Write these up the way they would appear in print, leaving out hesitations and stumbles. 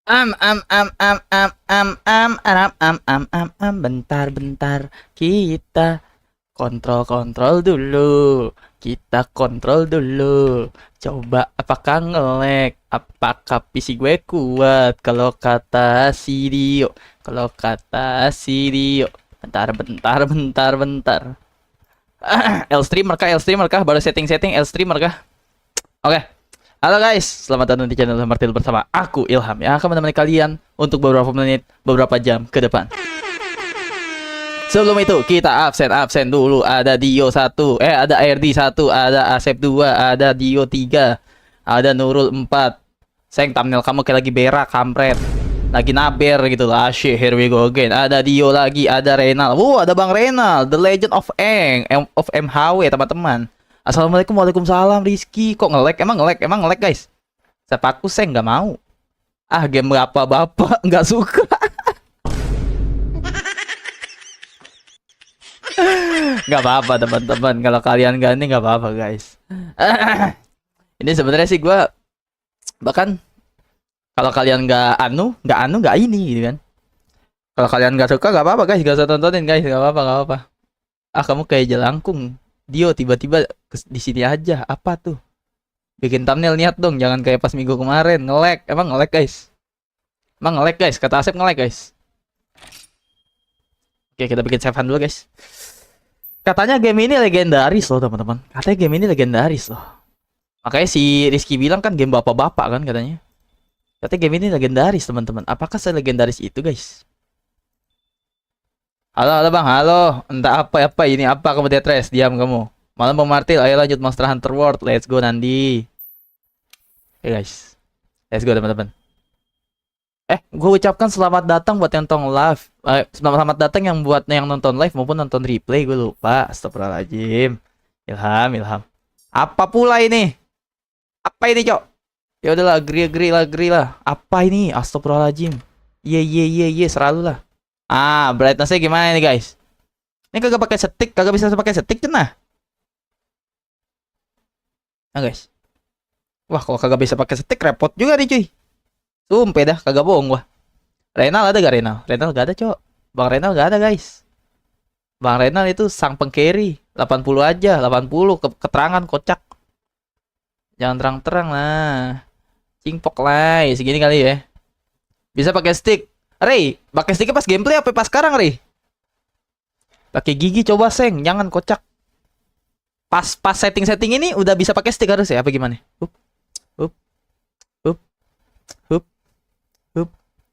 Bentar, kita kontrol dulu. Kita kontrol dulu. Coba apakah nge-lag? Apakah PC gue kuat? Kalau kata Sidio. Kalau kata Sidio. Bentar. L streamer kah? Baru setting L streamer kah? Oke. Halo guys, selamat datang di channel Martil bersama aku Ilham yang akan menemani kalian untuk beberapa menit, beberapa jam ke depan. Sebelum itu kita absen dulu. Ada Dio 1, ada RD 1, ada Asep 2, ada Dio 3, ada Nurul 4. Sayang thumbnail kamu kayak lagi berak, kampret. Lagi naber gitu lah. Asyik, here we go again. Ada Dio lagi, ada Renal. Ada Bang Renal, The Legend of of MHW teman-teman. Assalamualaikum, waalaikumsalam Rizky. Kok nge-lag? Emang nge-lag guys. Sepaku saya nggak mau. Game berapa bapak nggak suka. Nggak apa-apa teman-teman. Kalau kalian gak ini nggak apa-apa guys. Ini sebenarnya sih gue bahkan kalau kalian nggak ini gitu kan. Kalau kalian nggak suka nggak apa-apa guys, gak usah tontonin guys, nggak apa-apa. Kamu kayak jelangkung. Dio tiba-tiba di sini aja. Apa tuh? Bikin thumbnail niat dong, jangan kayak pas minggu kemarin nge-lag. Emang nge-lag guys? Emang nge-lag guys? Kata Asep nge-lag guys. Oke, kita bikin save dulu guys. Katanya game ini legendaris loh teman-teman. Katanya game ini legendaris loh. Makanya si Rizky bilang kan game bapak-bapak kan katanya. Katanya game ini legendaris teman-teman. Apakah selegendaris itu guys? Halo bang, halo. Entah apa ini, apa kamu Detres? Diam kamu. Malam Bang Martil, ayo lanjut Monster Hunter World. Let's go Nandi. Oke guys, let's go teman-teman. Gue ucapkan selamat datang buat yang nonton live. Selamat datang yang buat yang nonton live maupun nonton replay. Gue lupa. Astagfirullahaladzim. Ilham. Apa pula ini? Apa ini cok? Ya udahlah, agree lah. Apa ini? Astagfirullahaladzim. Iya, selalu lah. Brightness-nya gimana nih guys? Ini kagak pakai stick, kagak bisa pakai stick cenah. Guys. Wah, kalau kagak bisa pakai stick repot juga nih cuy. Sumpah dah, kagak bohong gua. Renal ada gak Renal? Renal gak ada, Cok. Bang Renal gak ada, guys. Bang Renal itu sang pengcarry. 80 aja, 80 keterangan kocak. Jangan terang-terang lah. Cingpok lah, segini kali ya. Bisa pakai stick. Rey, pakai sticknya pas gameplay apa pas sekarang, Rey? Pakai gigi coba, Seng. Jangan kocak. Pas setting ini udah bisa pakai stick harus ya? Apa gimana? Hup.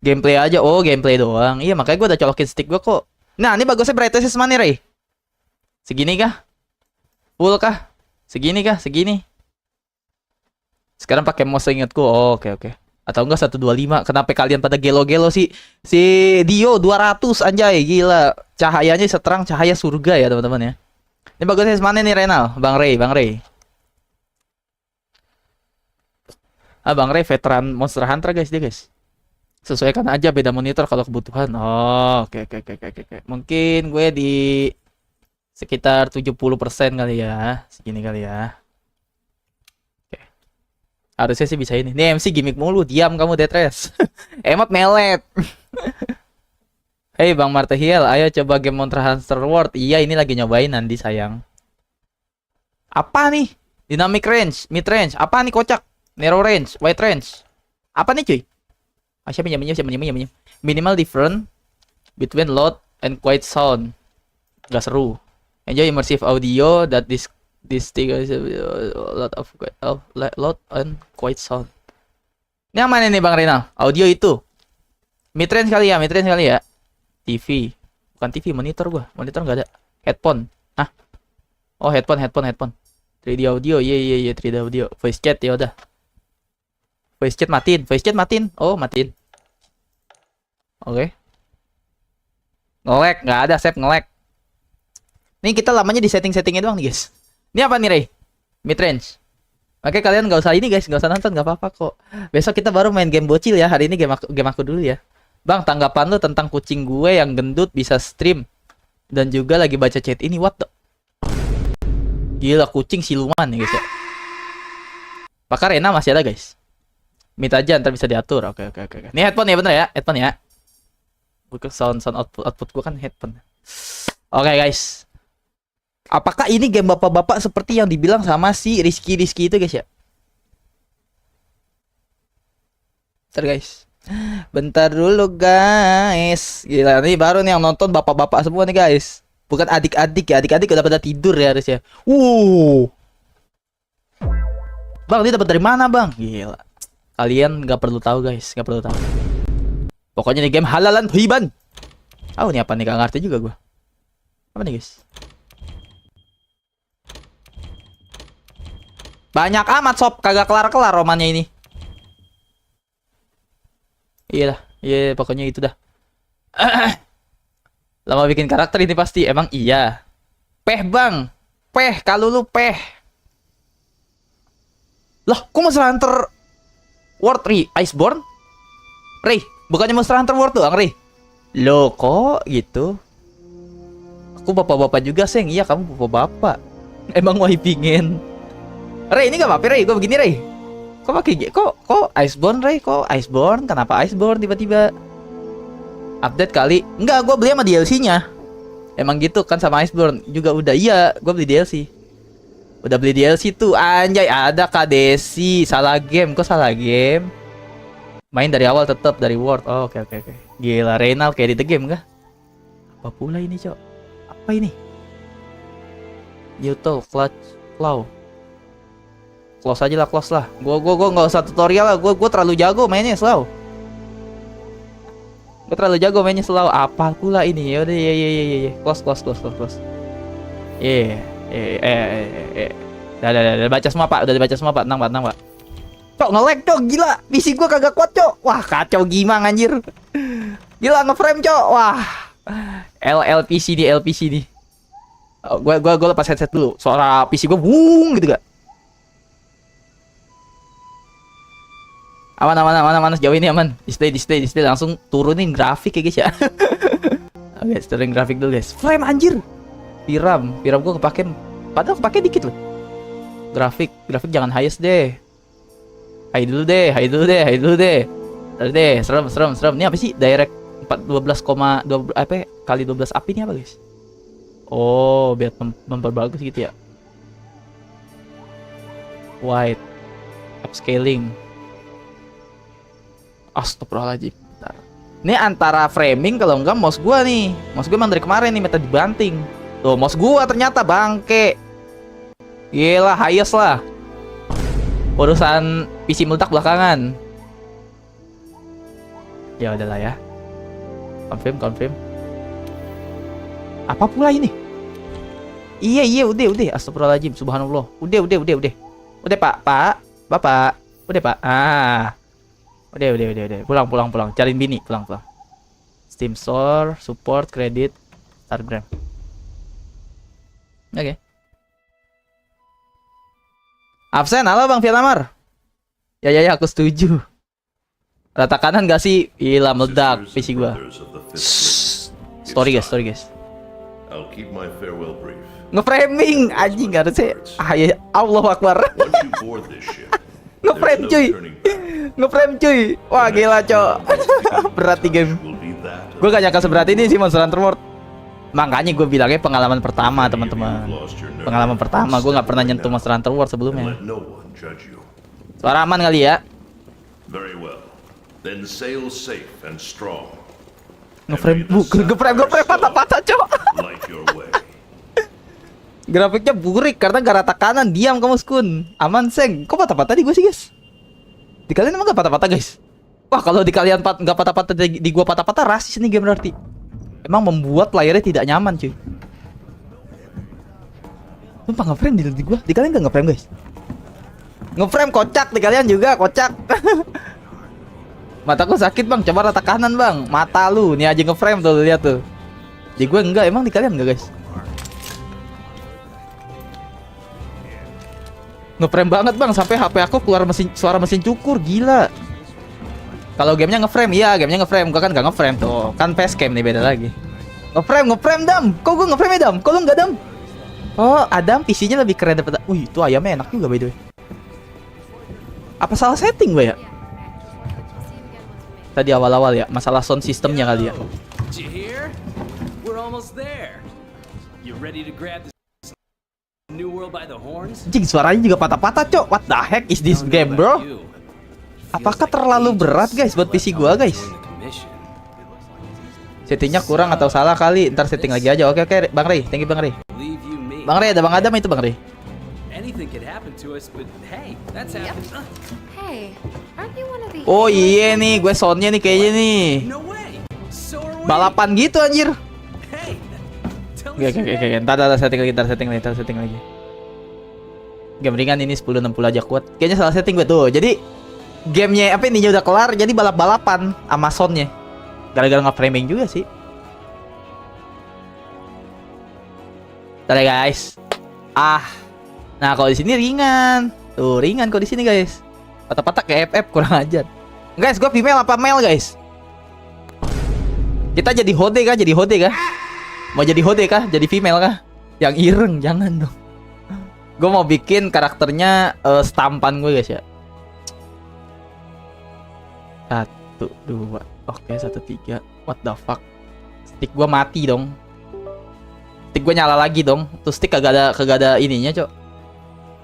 Gameplay aja. Oh, gameplay doang. Iya, makanya gue udah colokin stick gue kok. Nah, ini bagusnya brightness mana, Rey? Segini kah? Full kah? Segini kah? Segini. Sekarang pakai mouse ingatku. Oh, oke. Atau enggak 125. Kenapa kalian pada gelo-gelo sih? Si Dio 200 anjay, gila. Cahayanya seterang cahaya surga ya, teman-teman ya. Ini bagusnya mana nih, Renal? Bang Rey. Bang Rey veteran Monster Hunter guys, dia guys. Sesuaikan aja beda monitor kalau kebutuhan. Oh, oke. Mungkin gue di sekitar 70% kali ya. Segini kali ya. Oke. Harusnya sih bisa ini. Nih MC gimmick mulu. Diam kamu Detres. Emot melet. Hey Bang Martehiel, ayo coba game Monster Hunter World. Iya, ini lagi nyobain nanti sayang. Apa nih? Dynamic range, mid range. Apa nih kocak? Narrow range, wide range. Apa nih cuy? Siapa minimal different between loud and quiet sound. Gak seru. Enjoy immersive audio that this thing is a lot of loud and quiet sound. Ini yang mana nih Bang Renal? Audio itu mid range kali ya. TV. Bukan TV, monitor gua. Monitor nggak ada. Headphone. Oh, headphone. 3D audio. Iya, 3D audio. Voice chat ya udah. Voice chat matiin. Oh, matiin. Oke. Nge-lag, nggak ada save nge-lag. Nih kita lamanya di setting-settingnya doang nih guys. Ini apa nih Rey? Mid range. Oke, kalian nggak usah ini guys, nggak usah nonton, nggak apa-apa kok. Besok kita baru main game bocil ya. Hari ini game aku dulu ya. Bang, tanggapan lu tentang kucing gue yang gendut bisa stream dan juga lagi baca chat ini, what the? Gila, kucing siluman ya guys ya. Pakar Rena masih ada guys. Mute aja, ntar bisa diatur. Oke, oke, oke. Ini headphone ya, bener ya? Headphone ya. Bukan sound output gua kan headphone. Oke, guys. Apakah ini game bapak-bapak seperti yang dibilang sama si Rizky itu, guys ya? Bentar, guys. Bentar dulu, guys. Gila, nih baru nih yang nonton bapak-bapak semua nih, guys. Bukan adik-adik ya. Adik-adik udah pada tidur ya harusnya. Bang, dia dapat dari mana, Bang? Gila. Kalian nggak perlu tahu, guys. Nggak perlu tahu. Pokoknya nih game halalan hiban. Oh, ini apa nih? Gak ngerti juga gua. Apa nih, guys? Banyak amat, sob. Kagak kelar-kelar romannya ini. Iya dah. Iya, pokoknya itu dah. Lama bikin karakter ini pasti. Emang iya. Peh, Bang. Peh, kalau lu peh. Lah, kok Monster Hunter World Iceborne? Ray, bukannya Monster Hunter World doang, Ray? Loh, kok gitu? Aku bapak-bapak juga, Seng. Iya, kamu bapak-bapak. Emang wah pingin. Ray, ini gak apa-apa, Ray. Gue begini, Ray. Kok pakai kok Iceborne, Ray? Kok Iceborne? Kenapa Iceborne tiba-tiba? Update kali. Enggak, gue beli sama DLC-nya. Emang gitu kan sama Iceborne juga udah. Iya, gue beli DLC. Udah beli DLC tuh, anjay, ada Kak Desi. Salah game, kok salah game? Main dari awal tetap dari World. Oh, oke. Gila, Reynal kayak di The Game kah? Apa pula ini, Cok? Apa ini? Yuto, Clutch, Claw. Close aja lah, close lah. Gua nggak usah tutorial lah. Gua terlalu jago mainnya slow. Gua terlalu jago mainnya slow. Apa pula ini? Ya udah, ya. Close. Udah baca semua, Pak. Udah dibaca semua, Pak. Tenang, Pak. Cok, nge-lag, Cok. Gila. PC gua kagak kuat, Cok. Wah, kacau gimana anjir. Gila, nge-frame, Cok. Wah. LPC nih. Oh, gua lepas headset dulu. Suara PC gua wung gitu gak? Aman, sejauh ini aman. Display langsung turunin grafik ya, guys ya. Oke, turunin grafik dulu, guys. Frame anjir. Piram gua kepake. Padahal kepake dikit loh. Grafik jangan highest deh. High dulu deh. Tadi deh, serem. Ini apa sih? Direct 12,2 apa kali 12 up ini apa, guys? Oh, biar memperbagus gitu ya. White upscaling. Astagfirullahaladzim. Bentar. Ini antara framing kalau enggak mouse gua nih. Mouse gua emang dari kemarin nih minta dibanting. Tuh, mouse gua ternyata bangke. Gila, highest lah. Urusan PC meledak belakangan. Ya udahlah ya. Confirm. Apa pula ini? Iya, udah. Astagfirullahaladzim, subhanallah. Udah. Udah, Pak. Bapak. Udah, Pak. Udah. Pulang. Cariin bini, pulang. Steam Store, support, kredit, Instagram. Oke. Absen, halo Bang Vietnamar. Ya, aku setuju. Rata kanan gak sih? Gila, meledak PC gua. Story guys. Nge-framing anjing harus sih. Ya Allahu Akbar. Nge-frame cuy. Wah, gila, Cok. Berat di game. Gue gak nyangka seberat ini sih Monster Hunter World. Makanya gue bilangnya pengalaman pertama, teman-teman. Pengalaman pertama, gue gak pernah nyentuh Monster Hunter World sebelumnya. Suara aman kali ya? Nge-frame patah-patah, Cok. Grafiknya burik karena gak rata kanan. Diam kamu, Skun. Aman, Seng. Kok patah-patah di gue sih, guys? Di kalian emang gak patah-patah, guys? Wah, kalau di kalian gak patah-patah, di gua patah-patah, rasis nih game berarti. Emang membuat layarnya tidak nyaman, cuy. Sumpah nge-frame di gua. Di kalian gak nge-frame, guys? Nge-frame kocak, di kalian juga kocak. Mataku sakit, Bang. Coba rata kanan, Bang. Mata lu. Nih aja nge-frame tuh, lihat tuh. Di gue enggak. Emang di kalian enggak, guys? Nge-frame banget, Bang, sampai HP aku keluar suara mesin cukur. Gila. Kalau gamenya nge-frame, iya, gamenya nge-frame. Gua kan gak nge-frame tuh. Kan facecam nih, beda lagi. Nge-frame, Dam. Kok gua nge-frame ya, Dam? Kok lu enggak, Dam? Oh, Adam PC-nya lebih keren daripada. Wih, itu ayamnya enak juga by the way. Apa salah setting gua ya? Tadi awal-awal ya, masalah sound systemnya kali ya. Did you hear? We're almost there. You ready to grab this new world by the horns? Jing, suaranya juga patah-patah, Cok. What the heck is this game, bro? Apakah terlalu berat, guys, buat PC gua, guys? Settingnya kurang atau salah kali. Ntar setting lagi aja. Oke, Bang Ray. Thank you, Bang Ray. Bang Ray, ada Bang Adam itu, Bang Ray. Anything could happen to us, but hey, that's happened. Hey, aren't you one of the Oh iya nih, gue soundnya nih kayaknya nih. No way. So are we. Balapan gitu anjir. Hey. Tell Oke, us your name. Ntar setting lagi. Game ringan ini 1060 aja kuat. Kayaknya salah setting gue tuh. Jadi gamenya apa ini udah kelar, jadi balap-balapan sama soundnya. Gara-gara nge-framing juga sih. Ntar ya guys. Nah kalau di sini ringan. Tuh ringan kok di sini guys. Patah-patah kayak FF kurang ajar. Guys, gue female apa male guys? Kita jadi hode kah? Mau jadi hode kah? Jadi female kah? Yang ireng jangan dong. Gue mau bikin karakternya stampan gue guys ya. 1, 2. Oke, 1, 3. What the fuck? Stick gue mati dong. Stick gue nyala lagi dong. Tuh stick kagak ada ininya, Cok.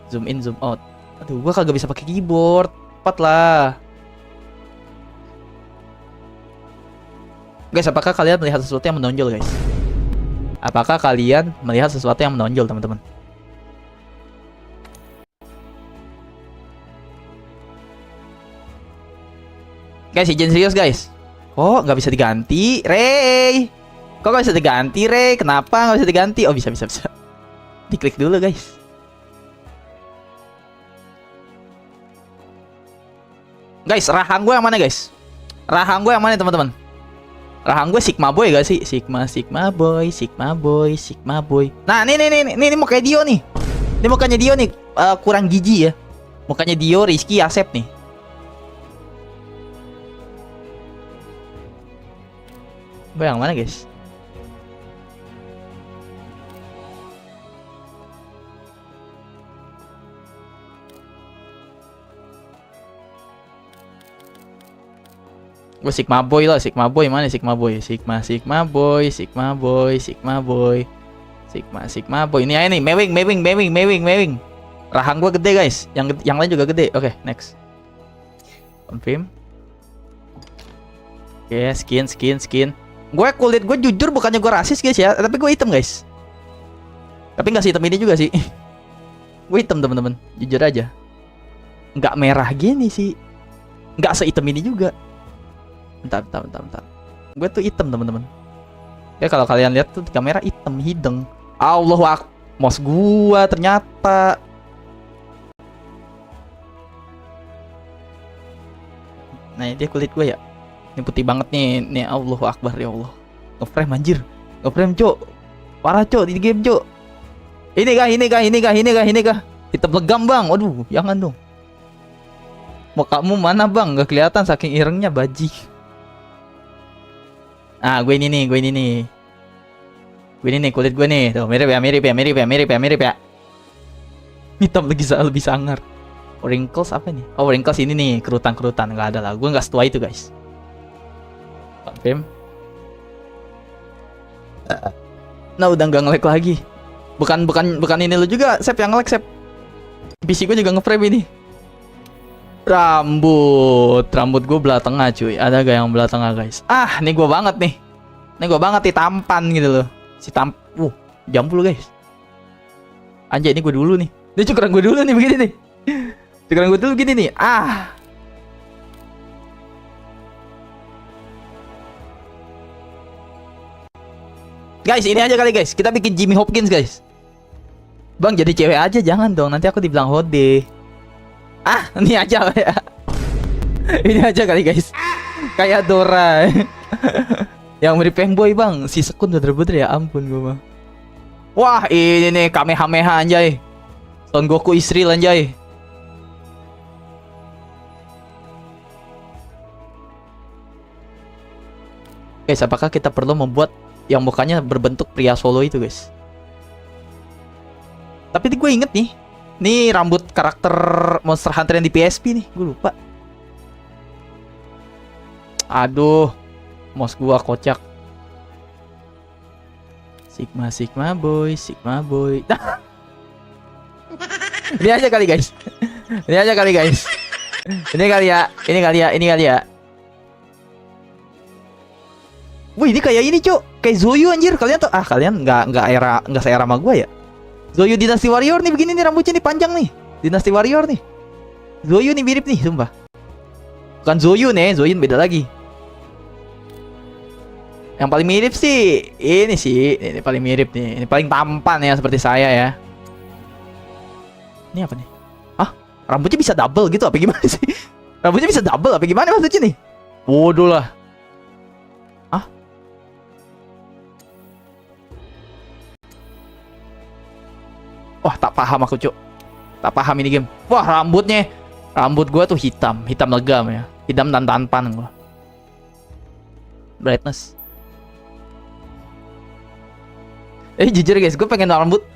Zoom in, zoom out. Aduh, gue kagak bisa pakai keyboard. Cepat lah. Guys, apakah kalian melihat sesuatu yang menonjol, guys? Apakah kalian melihat sesuatu yang menonjol, teman-teman? Guys, izin serius, guys. Kok nggak bisa diganti, Ray? Kok nggak bisa diganti, Ray? Kenapa nggak bisa diganti? Oh, bisa. Diklik dulu, guys. Guys, rahang gue yang mana, guys? Rahang gue yang mana, teman-teman? Rahang gue Sigma Boy gak sih? Sigma Boy. Nah, ini mau kayak Dio nih. Ini mukanya Dio nih, kurang gizi ya. Mukanya Dio, Rizky, Asep nih. Gue yang mana, guys? Gue Sigma Boy lah, Sigma Boy mana Sigma Boy? Sigma Boy. Ini aja nih, mewing. Rahang gue gede, guys. Yang lain juga gede. Oke, next. Confirm. Oke, skin. Gue kulit gue jujur bukannya gue rasis, guys ya, tapi gue hitam, guys. Tapi nggak hitam ini juga sih. Gue hitam, teman-teman. Jujur aja. Nggak merah gini sih. Nggak sehitam ini juga. Bentar. Gue tuh hitam, teman-teman. Ya kalau kalian lihat tuh di kamera hitam hidung. Allahu Akbar. Mouse gua ternyata. Nah, dia kulit gua ya. Ini putih banget nih. Nih Allahu Akbar ya Allah. Nge-frame anjir. Nge-frame, Cok. Parah, Cok, di game, Cok. Ini kah? Hitam legam, Bang. Waduh, jangan dong. Mukamu mana, Bang? Gak kelihatan saking irengnya, bajik. Gue ini nih. Gue ini nih, kulit gue nih. Tuh, mirip ya. Hitam lebih sangar. Wrinkles apa nih? Oh, wrinkles ini nih, kerutan. Gak ada lah. Gue gak setua itu, guys. Confirm. Nah, udah gak nge-lag lagi. Bukan ini lu juga, Sep, yang nge-lag, Sep. PC gue juga nge-frame ini. Rambut gue belah tengah, cuy. Ada gak yang belah tengah, guys? Ini gue banget nih. Tampan gitu loh. Jambu lu, guys. Anjay, ini gue dulu nih. Ini cukuran gue dulu nih, begini nih. Cukuran gue dulu gini nih. Guys, ini aja kali, guys. Kita bikin Jimmy Hopkins, guys. Bang, jadi cewek aja, jangan dong. Nanti aku dibilang hode. Ini aja ya. Ini aja kali, guys. Kayak Dora. Yang mirip fanboy, Bang. Si Sekun bener-bener ya ampun gue mah. Wah, ini nih Kamehameha anjay. Son Goku Israel anjay. Guys, apakah kita perlu membuat yang mukanya berbentuk pria solo itu, guys? Tapi gue inget nih. Nih rambut karakter Monster Hunter yang di PSP nih, gue lupa. Aduh, mouse gua kocak. Sigma Sigma boy, Sigma boy. Ini aja kali guys. Ini aja kali guys. Ini kali ya, ini kali ya, ini kali ya. Wih, ini kayak ini, Cuk. Kayak Zoyu anjir. Kalian tuh kalian nggak seera sama gua ya. Zoyu Dynasty Warrior nih begini nih rambutnya nih panjang nih. Dynasty Warrior nih. Zoyu nih mirip nih, sumpah. Bukan Zoyu nih, Zoyu beda lagi. Yang paling mirip sih ini paling mirip nih. Ini paling tampan ya seperti saya ya. Ini apa nih? Hah? Rambutnya bisa double gitu apa gimana sih? Rambutnya bisa double apa gimana maksudnya nih? Bodoh lah. Hah? Wah, tak paham aku, Cuk. Tak paham ini game. Wah, rambut gua tuh hitam legam ya. Hitam dan tampan gua. Brightness. Jujur guys, gue pengen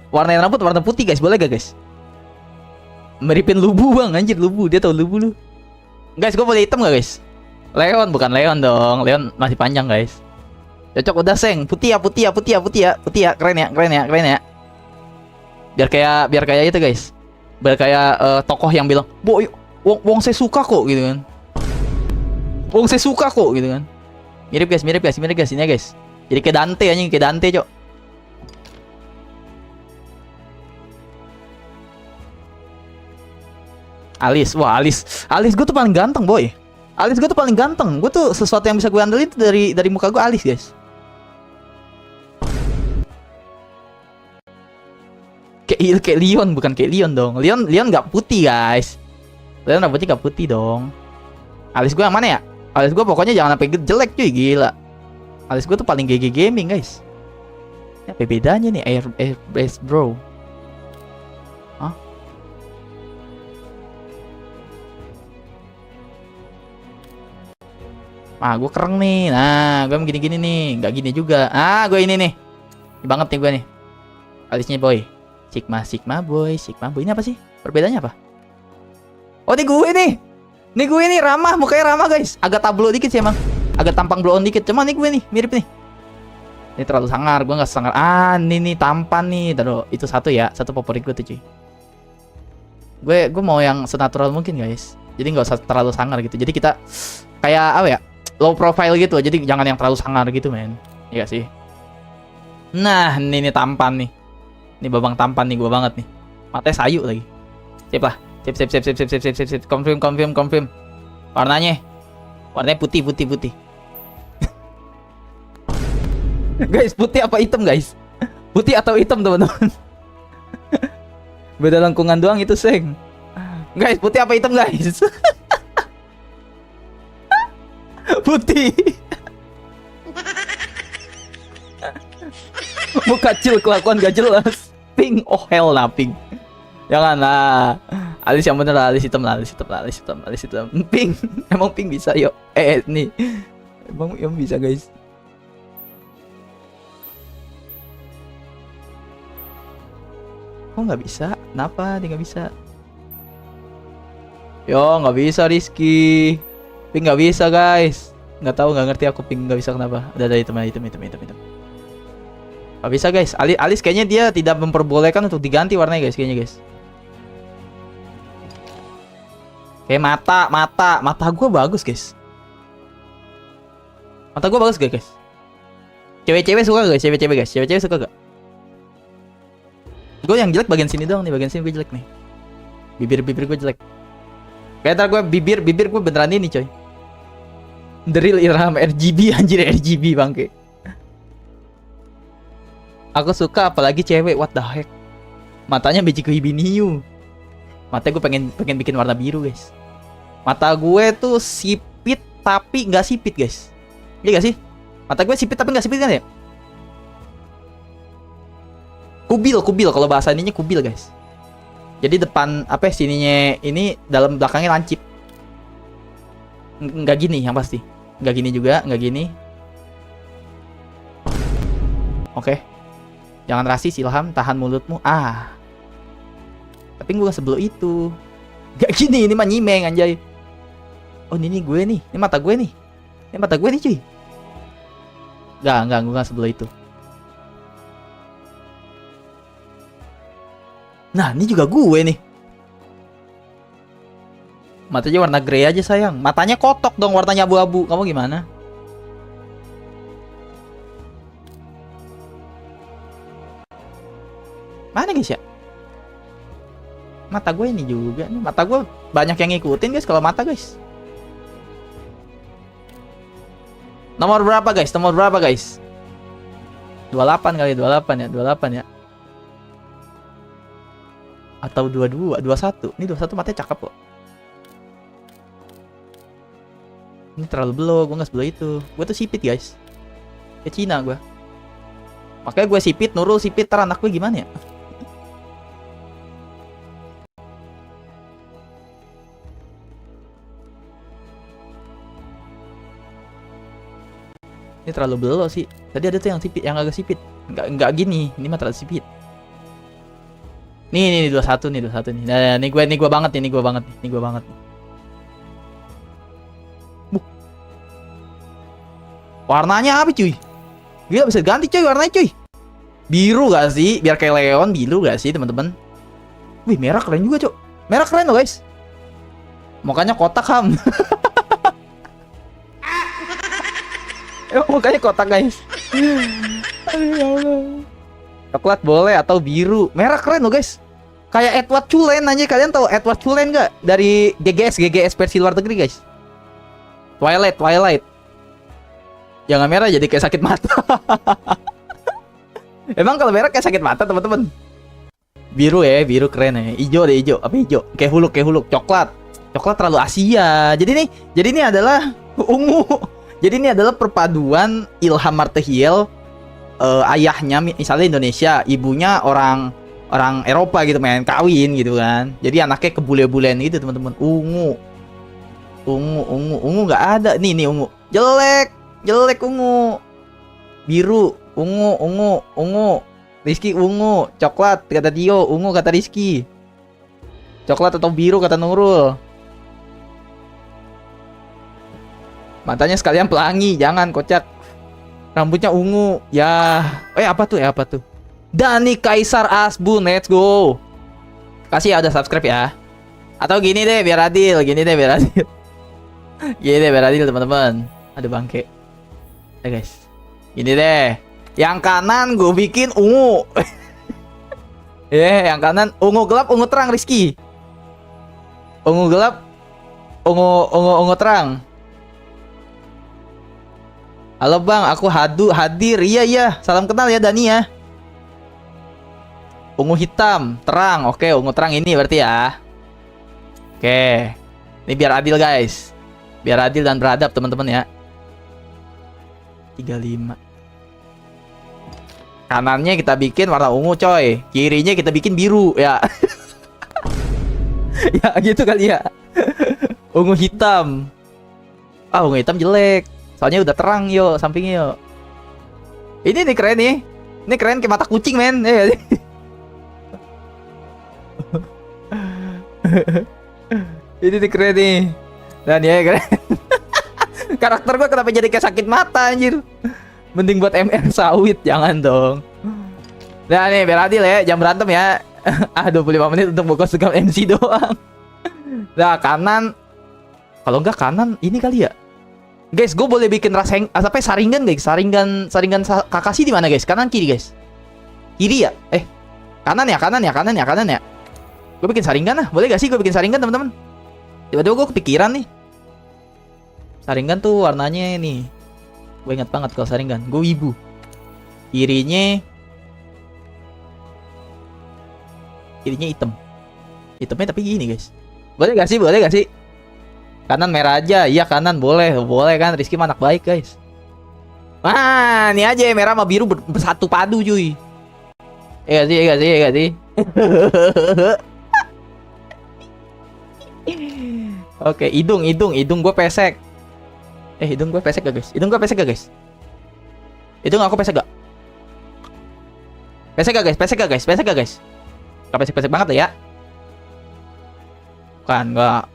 warnain rambut warna putih guys, boleh gak guys? Miripin Lubu bang, anjir Lubu, dia tau Lubu lu. Guys, gue boleh hitam gak guys? Leon, bukan Leon dong, Leon masih panjang guys. Cocok udah seng, putih ya, keren ya. Biar kayak itu guys. Biar kayak tokoh yang bilang, "Boy, wong saya suka kok," gitu kan. Wong saya suka kok gitu kan. Mirip guys, ini ya guys. Jadi kayak Dante anjing, kayak Dante, Cok. Alis, wah Alis gue tuh paling ganteng boy. Alis gue tuh paling ganteng. Gue tuh sesuatu yang bisa gue andelin itu dari muka gue alis guys. Kayak Leon, bukan kayak Leon dong. Leon nggak putih guys. Leon rambutnya nggak putih dong. Alis gue yang mana ya? Alis gue pokoknya jangan sampai jelek cuy, gila. Alis gue tuh paling GG gaming guys. Ini apa bedanya nih airbase bro? Gue kereng nih. Nah, gue gini-gini nih. Nggak gini juga. Gue ini nih. Ini banget nih gue nih. Alisnya boy. Sigma boy. Ini apa sih? Perbedaannya apa? Oh, ini gue nih. Ini gue nih ramah. Mukanya ramah guys. Agak tablo dikit sih emang. Agak tampang blow on dikit. Cuma nih gue nih. Mirip nih. Ini terlalu sangar. Gue nggak sangar. Ini nih tampan nih. Taruh. Itu satu ya. Satu favorit gue tuh cuy. Gue mau yang senatural mungkin guys. Jadi nggak usah terlalu sangar gitu. Jadi kita kayak apa ya? Low profile gitu, jadi jangan yang terlalu sangar gitu men. Iya sih. Nah, ini tampan nih. Ini babang tampan nih, gua banget nih. Matanya sayu lagi. Sip lah. Sip. Confirm. Warnanya putih. Guys, putih apa hitam guys? Putih atau hitam teman-teman? Beda lengkungan doang itu seng. Guys, putih apa hitam guys? Putih. Muka kecil, kelakuan gak jelas. Pink, oh hell nah pink. Jangan lah. Alis yang bener, alis hitam. Pink, emang pink bisa yuk. Nih, emang bisa guys. Kok nggak bisa? Kenapa dia nggak bisa? Yo, nggak bisa Rizky. Pink nggak bisa guys. Nggak ngerti aku pink nggak bisa kenapa. Udah hitam. Nggak bisa guys. Alis kayaknya dia tidak memperbolehkan untuk diganti warnanya guys, kayaknya guys. Kayak mata gue bagus guys. Mata gue bagus guys. Cewek-cewek suka guys, cewek-cewek suka gak? Gue yang jelek bagian sini doang nih, bagian sini gue jelek nih. Bibir gue jelek. Kayak gue bibir gue beneran ini coy. The real Irham RGB anjir, RGB bangke. Aku suka apalagi cewek, what the heck. Matanya Magic Hibiniu. Matanya gue pengen bikin warna biru guys. Mata gue tuh sipit tapi nggak sipit guys. Iya gak sih? Mata gue sipit tapi nggak sipit kan ya? Kubil kalau bahasa ininya kubil guys. Jadi depan apa sininya ini, dalam belakangnya lancip. Nggak gini yang pasti. Nggak gini juga, nggak gini. Oke. Jangan rasis Ilham, tahan mulutmu. Tapi gue gak sebelum itu. Gak gini, ini mah nyimeng anjay. Oh ini gue nih, ini mata gue nih. Ini mata gue nih cuy. Enggak, gue nggak sebelah itu. Nah, ini juga gue nih. Matanya warna grey aja sayang. Matanya kotok dong, warnanya abu-abu. Kamu gimana? Mana guys ya? Mata gue ini juga nih. Mata gue banyak yang ngikutin guys kalau mata guys. Nomor berapa guys? Nomor berapa guys? 28 kali 28 ya, 28 ya. Atau 22, 21. Ini 21 matanya cakep kok. Ini terlalu below, gue gak sebelah itu. Gue tuh sipit guys. Kayak Cina gue. Makanya gue sipit, Nurul sipit, ntar anak gue gimana ya? Ini terlalu below sih. Tadi ada tuh yang sipit, yang agak sipit. Enggak gini, ini mah terlalu sipit. Nih 21 nih, 21 nih. Nah, ini gue banget nih, ini gue banget nih, ini gue banget nih. Warnanya apa cuy? Gila bisa ganti cuy warnanya cuy. Biru gak sih? Biar kayak Leon biru gak sih teman-teman? Wih merah keren juga cuy. Merah keren loh guys. Mukanya kotak ham. Mukanya kotak guys. Aduh ya Allah. Coklat boleh atau biru. Merah keren loh guys. Kayak Edward Cullen aja. Kalian tahu Edward Cullen gak? Dari GGS versi luar negeri guys. Twilight. Jangan merah jadi kayak sakit mata. Emang kalau merah kayak sakit mata teman-teman. Biru ya, biru keren ya. Ijo deh, ijo. Apa ijo? Kayak huluk. Coklat terlalu Asia. Jadi ini adalah ungu. Jadi ini adalah perpaduan Ilham Martehiel, ayahnya misalnya Indonesia, ibunya orang Eropa gitu, main kawin gitu kan. Jadi anaknya kebule-bulean gitu teman-teman. Ungu nggak ada. Nih ungu. Jelek ungu. Biru, ungu. Rizky ungu, coklat kata Tio, ungu kata Rizky. Coklat atau biru kata Nurul. Matanya sekalian pelangi, jangan kocak. Rambutnya ungu. Ya. Apa tuh? Dani Kaisar Asbun, let's go. Kasih ya udah subscribe ya. Atau gini deh biar adil, Gini deh biar adil teman-teman. Ada bangke. Guys. Gini deh. Yang kanan gue bikin ungu. Yang kanan ungu gelap, ungu terang Rizky. Ungu gelap, ungu terang. Halo bang, aku hadir. Iya. Salam kenal ya Dani ya. Ungu hitam, terang. Oke, ungu terang ini berarti ya. Oke. Ini biar adil guys. Biar adil dan beradab teman-teman ya. 35. Kanannya kita bikin warna ungu coy. Kirinya kita bikin biru ya. Ya gitu kali ya. Ungu hitam. Ungu hitam jelek. Soalnya udah terang yo, sampingnya yo. Ini nih keren nih. Ini keren kayak mata kucing men. Ini nih keren nih. Dan ya keren. Karakter gue kenapa jadi kayak sakit mata anjir. Mending buat MR sawit, jangan dong. Nah nih biar adil ya, jam berantem ya. 25 menit untuk buka segam MC doang. Nah kanan. Kalau enggak kanan ini kali ya. Guys, gue boleh bikin saringan guys. Saringan Kakashi di mana guys? Kanan kiri guys. Kiri ya? Kanan ya. Gue bikin saringan lah. Boleh gak sih gue bikin saringan teman-teman? Tiba-tiba gue kepikiran nih. Saringan tuh warnanya nih. Gue ingat banget kalau saringan. Gue wibu. Kirinya hitam. Hitamnya tapi gini guys. Boleh gak sih? Kanan merah aja. Iya kanan boleh kan. Rizky anak baik guys. Wah ini aja merah sama biru bersatu padu cuy. Iya gak sih. Oke hidung gue pesek. Hidung gue pesek gak guys? Hidung aku pesek gak? Pesek gak guys? Gak pesek banget ya? Bukan, enggak.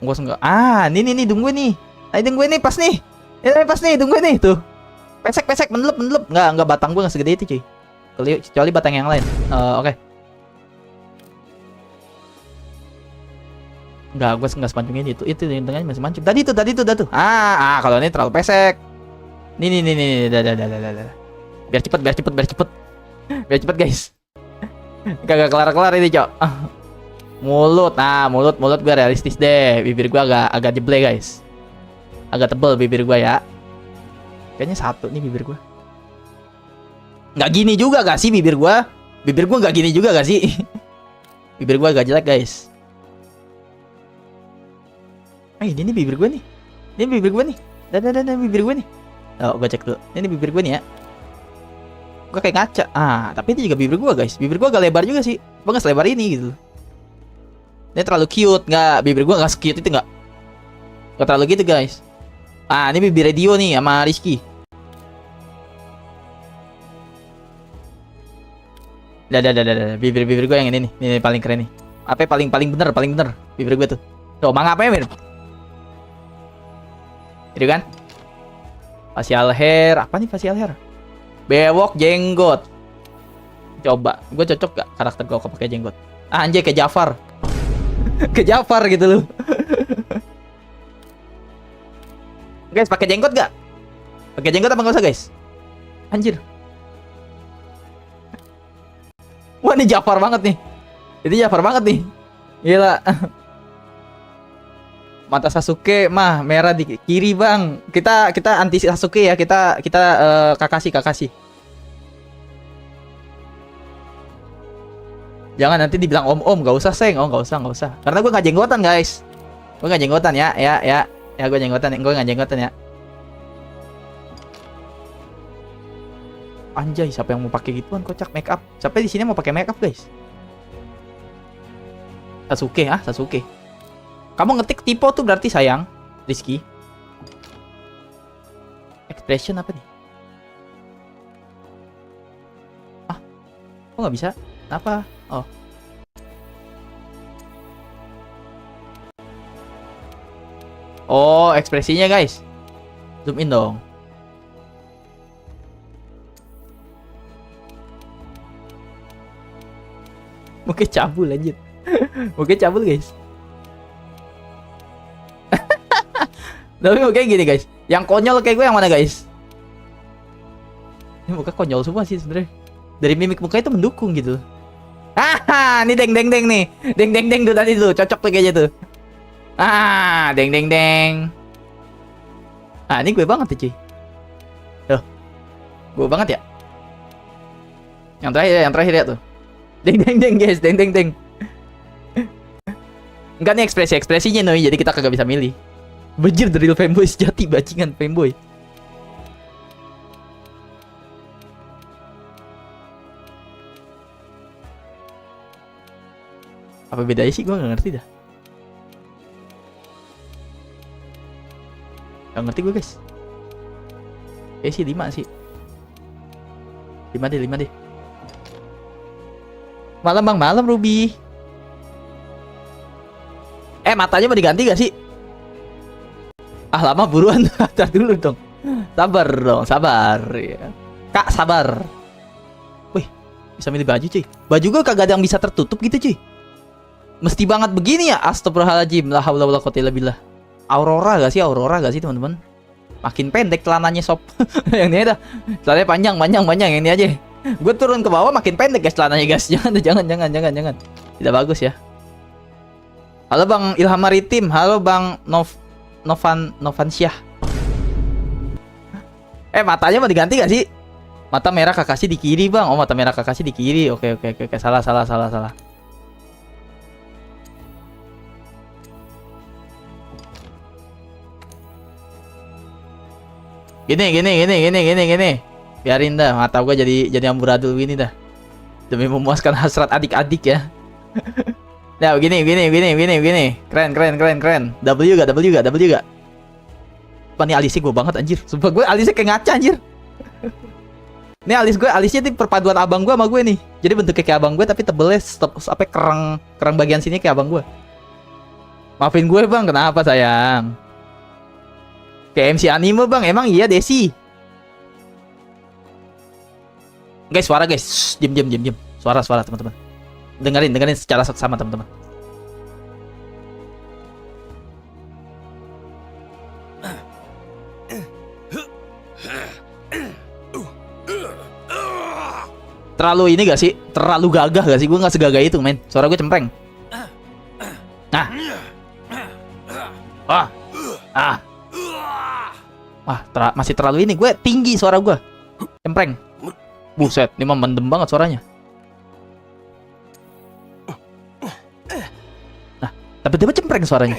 Ini hidung gue nih. Hidung gue nih pas nih. Ini pas nih, tunggu nih tuh. Pesek mendelup. Enggak batang gua enggak segede itu, cuy. Kecuali batang yang lain. Oke. Enggak, gua enggak semancung ini. Itu yang tengahnya masih mancung. Tadi itu dah tuh. Kalau ini terlalu pesek. Nih. Dah. Biar cepet. Biar cepet, guys. Kagak kelar ini, Cok. Mulut gua realistis deh. Bibir gua agak jeble, guys. Agak tebel bibir gua ya. Kayaknya satu nih bibir gua. Nggak gini juga gak sih bibir gua? Bibir gua nggak gini juga gak sih? Bibir gua agak jelek, guys. Ini bibir gua nih. Ini bibir gua nih. Dah bibir gua nih. Gua cek dulu. Ini bibir gua nih ya. Gua kayak ngaca. Tapi ini juga bibir gua, guys. Bibir gua agak lebar juga sih. Gua nggak selebar ini gitu. Ini terlalu cute, nggak? Bibir gua nggak cute itu nggak terlalu gitu, guys. Ini bibir radio nih sama Rizky. Dah. Bibir gua yang ini nih. Ini paling keren nih. Apa paling bener bibir gua tuh. Tuh, manga apa ya, Mir? Itu kan? Facial hair, apa nih facial hair? Bewok jenggot. Coba, gue cocok gak karakter gue kalau pakai jenggot? Anjay, kayak Jafar. Kayak Jafar gitu loh. Guys, pakai jenggot gak? Pakai jenggot apa nggak usah, guys? Anjir. Wah, ini Jafar banget nih. Ini Jafar banget nih. Gila. Mata Sasuke mah merah di kiri, Bang. Kita anti Sasuke ya. Kita Kakashi. Jangan nanti dibilang om, gak usah, Seng. Gak usah. Karena gue gak jenggotan, guys. Gue gak jenggotan ya. Ya, gue gak jenggotan ya. Anjay, siapa yang mau pakai gituan kocak make up? Siapa di sini mau pakai make up, guys? Sasuke. Kamu ngetik typo tuh berarti, sayang. Rizky. Expression apa nih? Kok nggak bisa? Apa? Oh, ekspresinya, guys. Zoom in dong. Mungkin cabul, lanjut. Mungkin cabul, guys. Tapi mukanya gini, guys. Yang konyol kayak gue yang mana, guys? Ini muka konyol semua sih sebenarnya. Dari mimik muka itu mendukung gitu. Ini deng nih. Deng tuh tadi tuh, cocok tuh kayaknya tuh. Deng. Ini gue banget tuh, cuy. Tuh. Gue banget ya. Yang terakhir ya tuh. Deng guys, deng. Enggak nih ekspresinya Noi, jadi kita kagak bisa milih. Bajir, the real fanboy sejati, bajingan fanboy. Apa bedanya sih? Gue gak ngerti dah. Gak ngerti gue, guys. Sih 5 sih. 5 deh. Malam, Bang. Malam, Ruby. Matanya mau diganti gak sih? Lama buruan. Ntar dulu dong. Sabar ya. Kak, sabar. Wih, bisa milih baju, cuy. Baju gue kagak ada yang bisa tertutup gitu, cuy. Mesti banget begini ya? Astagfirullahaladzim. La haula wala quwwata illa billah. Aurora gak sih, teman-teman? Makin pendek celananya, sob. Yang ini dah. Celananya panjang yang ini aja. Gue turun ke bawah makin pendek, guys, celananya, guys. Jangan. Tidak bagus ya. Halo, Bang Ilham Maritim. Halo, Bang Novansyah. Matanya mau diganti gak sih? Mata merah Kakashi di kiri, Bang. Oh, mata merah Kakashi di kiri. Oke. Salah. Gini. Biarin dah, mata gua jadi amburadul gini dah. Demi memuaskan hasrat adik-adik ya. Nah, gini. Keren. W gak? Apa nih alisnya gue banget, anjir. Sumpah gue alisnya kayak ngaca, anjir. Nih alisnya nih perpaduan abang gue sama gue nih. Jadi bentuknya kayak abang gue tapi tebelnya sampai kerang bagian sini kayak abang gue. Maafin gue, Bang, kenapa, sayang? Kayak MC anime bang, emang iya Desi. Guys, suara guys. Shh, diam. Suara teman-teman. Dengerin secara seksama teman-teman. Terlalu ini gak sih? Terlalu gagah gak sih? Gue gak segagah itu men. Suara gue cempreng. Nah. Wah, masih terlalu ini. Gue tinggi suara gue. Cempreng. Buset, ini mah mendem banget suaranya. Nah, tiba-tiba cempreng suaranya.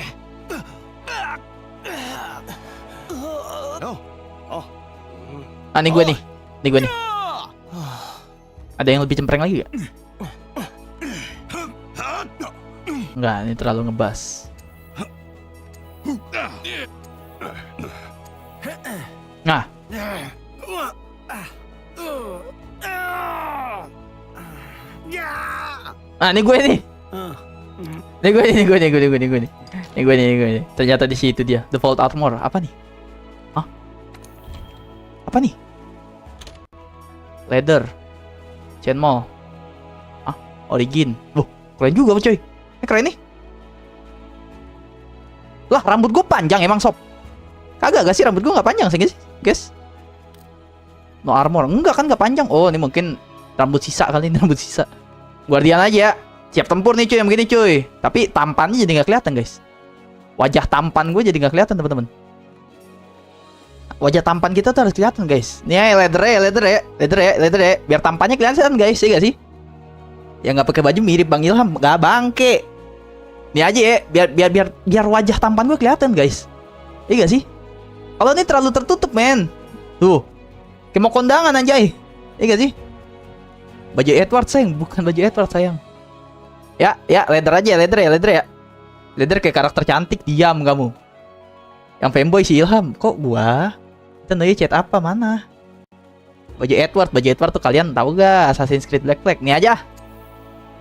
Ah, ini gue nih. Ada yang lebih cempreng lagi gak? Enggak, ini terlalu ngebas. Nah. Ah, ini gue nih. Ini gue. Ternyata di situ dia. Default armor. Apa nih? Hah? Apa nih? Leather. Chainmail. Ah, origin. Loh, keren juga coy. Keren nih. Lah, rambut gue panjang emang sob. Kagak gak sih rambut gue gak panjang sih guys. No armor. Enggak kan gak panjang. Oh, ini mungkin rambut sisa kali ini, rambut sisa. Guardian aja. Siap tempur nih cuy yang begini cuy. Tapi tampannya jadi gak kelihatan guys. Wajah tampan gue jadi gak kelihatan teman-teman. Wajah tampan kita tuh harus kelihatan guys. Nih ya leather ya. Biar tampannya kelihatan guys, ya gak sih? Yang nggak pakai baju mirip Bang Ilham, gak bangke. Nih aja ya, biar wajah tampan gue kelihatan guys. Iya gak sih? Kalau ini terlalu tertutup men. Tuh, kayak mau kondangan anjay. Iya gak sih? Baju Edward sayang, bukan baju Edward sayang. Ya, leather aja, leather ya. Leather kayak karakter cantik, diam kamu. Yang fanboy si Ilham, kok gua? Kita nanya chat apa mana? Baju Edward tuh kalian tahu gak? Assassin's Creed Black Flag. Nih aja.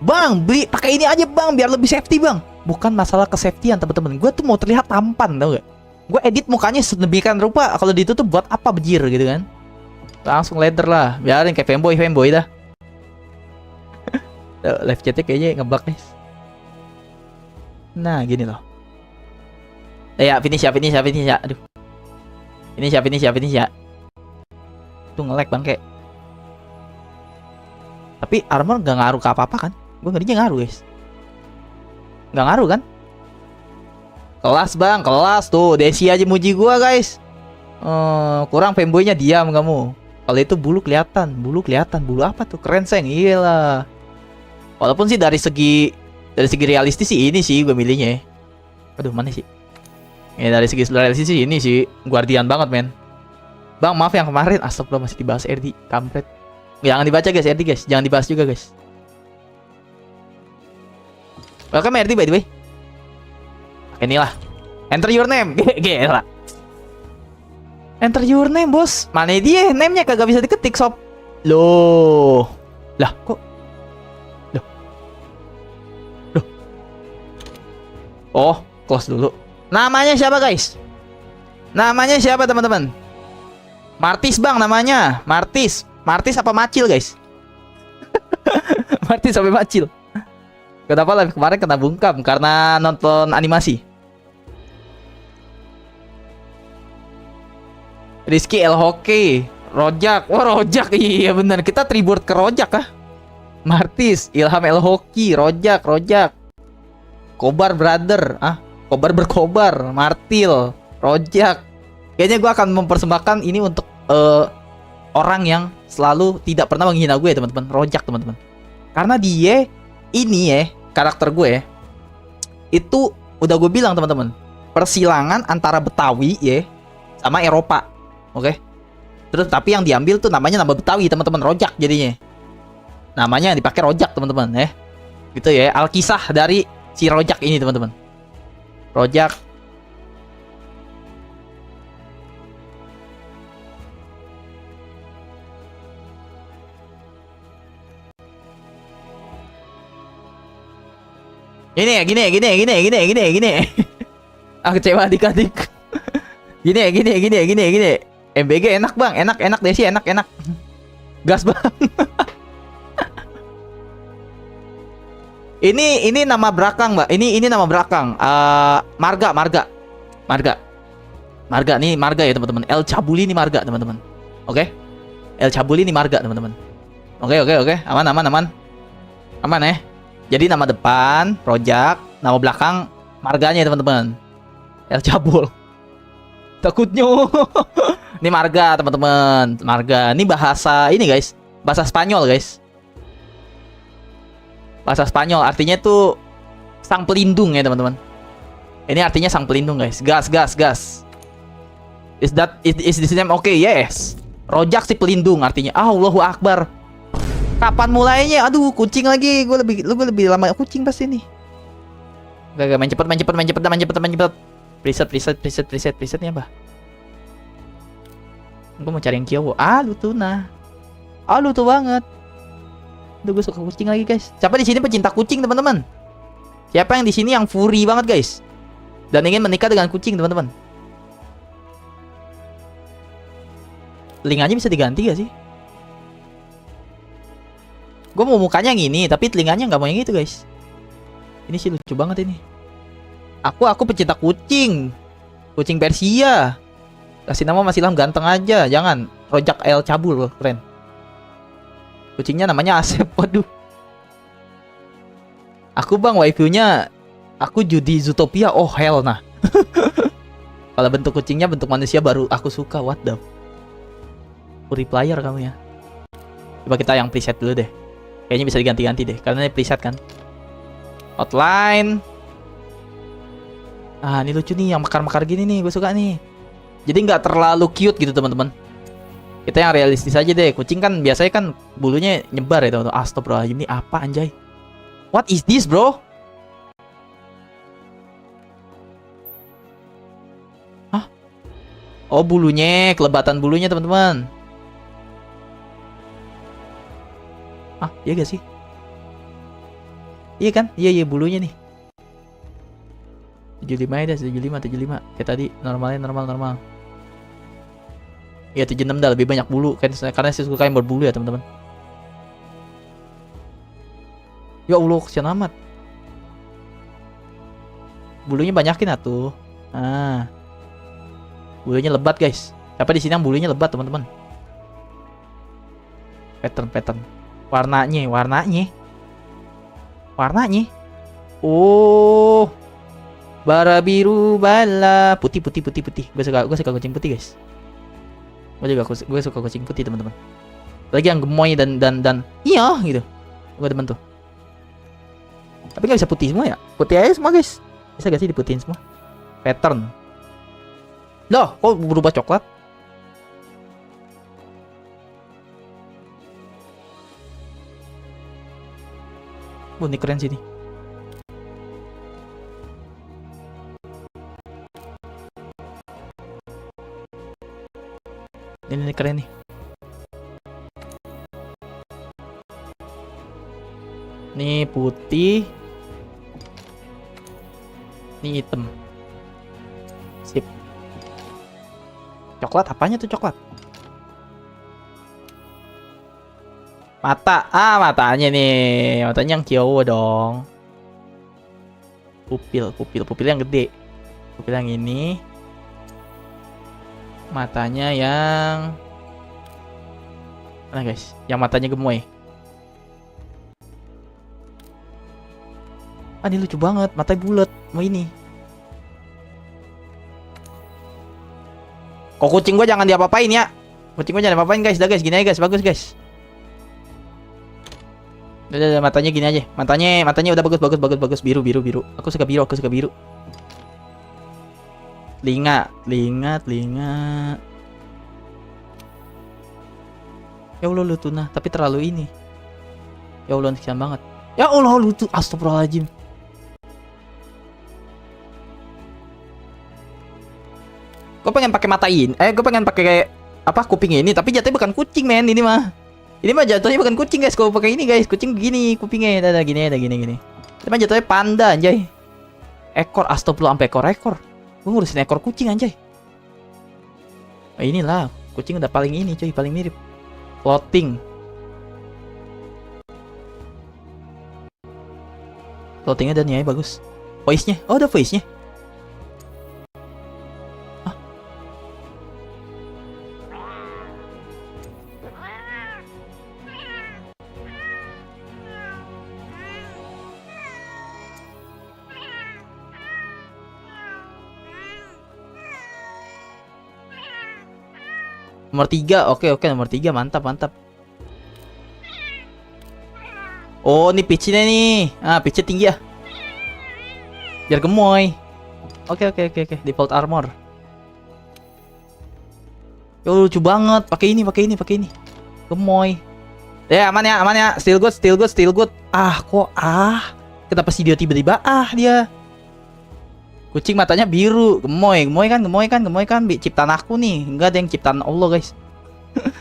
Bang, beli pakai ini aja bang, biar lebih safety bang. Bukan masalah kesafetyan teman-teman. Gue tuh mau terlihat tampan, tau gak? Gue edit mukanya sedemikian rupa, kalau ditutup buat apa bejir gitu kan? Langsung leather lah, biarin kayak fanboy dah. Live chatnya kayaknya ngebug nih. Nah gini loh. Ya finish ya. Aduh. Finish ya. Tuh nge-lag bang kayak. Tapi armor gak ngaruh ke apa-apa kan? Gue ngerinya ngaruh guys. Gak ngaruh kan? Kelas bang, kelas tuh. Desi aja muji gua guys. Kurang fanboynya diam kamu. Kalau itu bulu kelihatan. Bulu apa tuh? Keren sayang. Iyalah. Walaupun sih dari segi realistis sih ini sih gue milihnya. Aduh mana sih? Ya dari segi realistis sih ini sih Guardian banget men. Bang maaf yang kemarin astagfirullah masih dibahas RD kampret. Jangan dibaca guys RD guys. Jangan dibahas juga guys. Welcome RD by the way. Inilah. Enter your name. Gila. Enter your name bos. Mana dia? Name-nya kagak bisa diketik sob. Loh. Lah kok? Loh. Oh, close dulu. Namanya siapa guys? Namanya siapa teman-teman? Martis bang namanya. Martis apa Macil guys? Martis sampai Macil. Kenapa live kemarin kena bungkam? Karena nonton animasi. Rizky El Hockey, Rojak. Wah Rojak, iya bener. Kita tribute ke Rojak kah? Martis, Ilham El Hockey, Rojak. Kobar Brother, Kobar berkobar, Martil, Rojak. Kayaknya gue akan mempersembahkan ini untuk orang yang selalu tidak pernah menghina gue teman-teman. Rojak teman-teman. Karena dia ini karakter gue itu udah gue bilang teman-teman. Persilangan antara Betawi sama Eropa. Oke. Terus tapi yang diambil tuh namanya nama Betawi teman-teman, Rojak jadinya. Namanya yang dipakai Rojak teman-teman Gitu ya, Alkisah dari si Rojak ini teman-teman. Rojak. Gini. Kecewa adik-adik. Gini. MBG enak bang, enak Desi, enak. Gas bang. Ini nama belakang mbak. Ini nama belakang. Marga nih, marga ya teman-teman. El Cabuli nih marga teman-teman. Oke. El Cabuli nih marga teman-teman. Oke. Aman ya. Jadi nama depan Projak, nama belakang marganya teman-teman. El Cabul. Takutnya. Ini marga teman-teman. Marga. Ini bahasa ini guys. Bahasa Spanyol guys. Bahasa Spanyol artinya tuh sang pelindung ya teman-teman. Ini artinya sang pelindung guys. Gas. Is this name okay? Yes. Rojak si pelindung artinya. Allahu Akbar. Kapan mulainya? Aduh, kucing lagi. Gue lebih lama kucing pasti nih. Gak main cepet. Presetnya apa? Gue mau cari yang Kyowo. Lutuna. Lutu banget. Aduh, gue suka kucing lagi guys. Siapa di sini pecinta kucing teman-teman? Siapa yang di sini yang furry banget guys? Dan ingin menikah dengan kucing teman-teman? Telinganya bisa diganti gak sih? Gue mau mukanya yang ini, tapi telinganya nggak mau yang itu guys. Ini sih lucu banget ini. Aku pecinta kucing. Kucing Persia. Kasih nama Mas Ilham ganteng aja. Jangan Rojak El Cabul loh, keren. Kucingnya namanya Asep. Waduh. Aku bang waifunya. Aku Judi Zootopia. Oh hell nah. Kalau bentuk kucingnya bentuk manusia baru aku suka. What the furry player kamu ya. Coba kita yang preset dulu deh. Kayaknya bisa diganti-ganti deh. Karena ini preset kan. Outline. Ini lucu nih. Yang mekar-mekar gini nih. Gue suka nih. Jadi nggak terlalu cute gitu teman-teman. Kita yang realistis aja deh. Kucing kan biasanya kan bulunya nyebar ya teman-teman. Astagfirullah, ini apa anjay? What is this bro? Hah? Oh bulunya, kelebatan bulunya teman-teman. Iya gak sih? Iya kan? Iya bulunya nih. 75 ya, 75. Kayak tadi normal. Ya 76 dah, lebih banyak bulu kan, karena saya suka yang berbulu ya teman-teman. Ya Allah, kesian amat. Bulunya banyakin atuh. Bulunya lebat guys. Siapa di sini yang bulunya lebat teman-teman? Pattern. Warnanya. Oh. Bara biru bala putih. Gue suka kucing putih guys. Gue suka kucing putih teman-teman. Lagi yang gemoy dan iya gitu. Gue demen tuh. Tapi nggak bisa putih semua ya. Putih aja semua guys. Bisa gak sih diputihin semua? Pattern. Loh, kok berubah coklat? Ini keren sih nih. Ini keren nih. Ini putih. Ini hitam. Sip. Coklat apanya tuh coklat? Mata. Matanya nih. Matanya yang Kyowo dong. Pupil yang gede. Pupil yang ini. Matanya yang mana guys? Yang matanya gemoy. Ini lucu banget, matanya bulat. Mau ini. Kok kucing gua jangan diapa-apain ya? Kucing gua jangan diapa-apain guys. Dah guys, gini aja guys, bagus guys. Udah, matanya gini aja. Matanya udah bagus. Biru. Aku suka biru. Telinga. Ya Allah Lutuna, tapi terlalu ini. Ya Allah, kesian banget. Ya Allah Lutu, astagfirullahaladzim. Gue pengen pakai matain. Gue pengen pakai apa kuping ini, tapi jatuhnya bukan kucing men, ini mah. Ini mah jatuhnya bukan kucing guys, kalau pakai ini guys, kucing gini kupingnya, ada gini. Ini mah jatuhnya panda anjay. Ekor, astagfirullah, sampai ekor. Gue ngurusin ekor kucing anjay. Inilah kucing udah paling ini cuy, paling mirip. Floating. Floatingnya dan ya bagus. Voice-nya, oh ada voice-nya. Hah? Nomor 3, oke nomor 3 mantap. Oh ini pitch-nya nih, pitch-nya tinggi ya. Biar gemoy. Oke. Default armor. Yo lucu banget. Pakai ini. Gemoy. Ya aman ya. Still good. Kenapa sih dia tiba-tiba dia? Kucing matanya biru. Gemoy kan. Ciptaan aku nih. Enggak ada yang ciptaan Allah guys.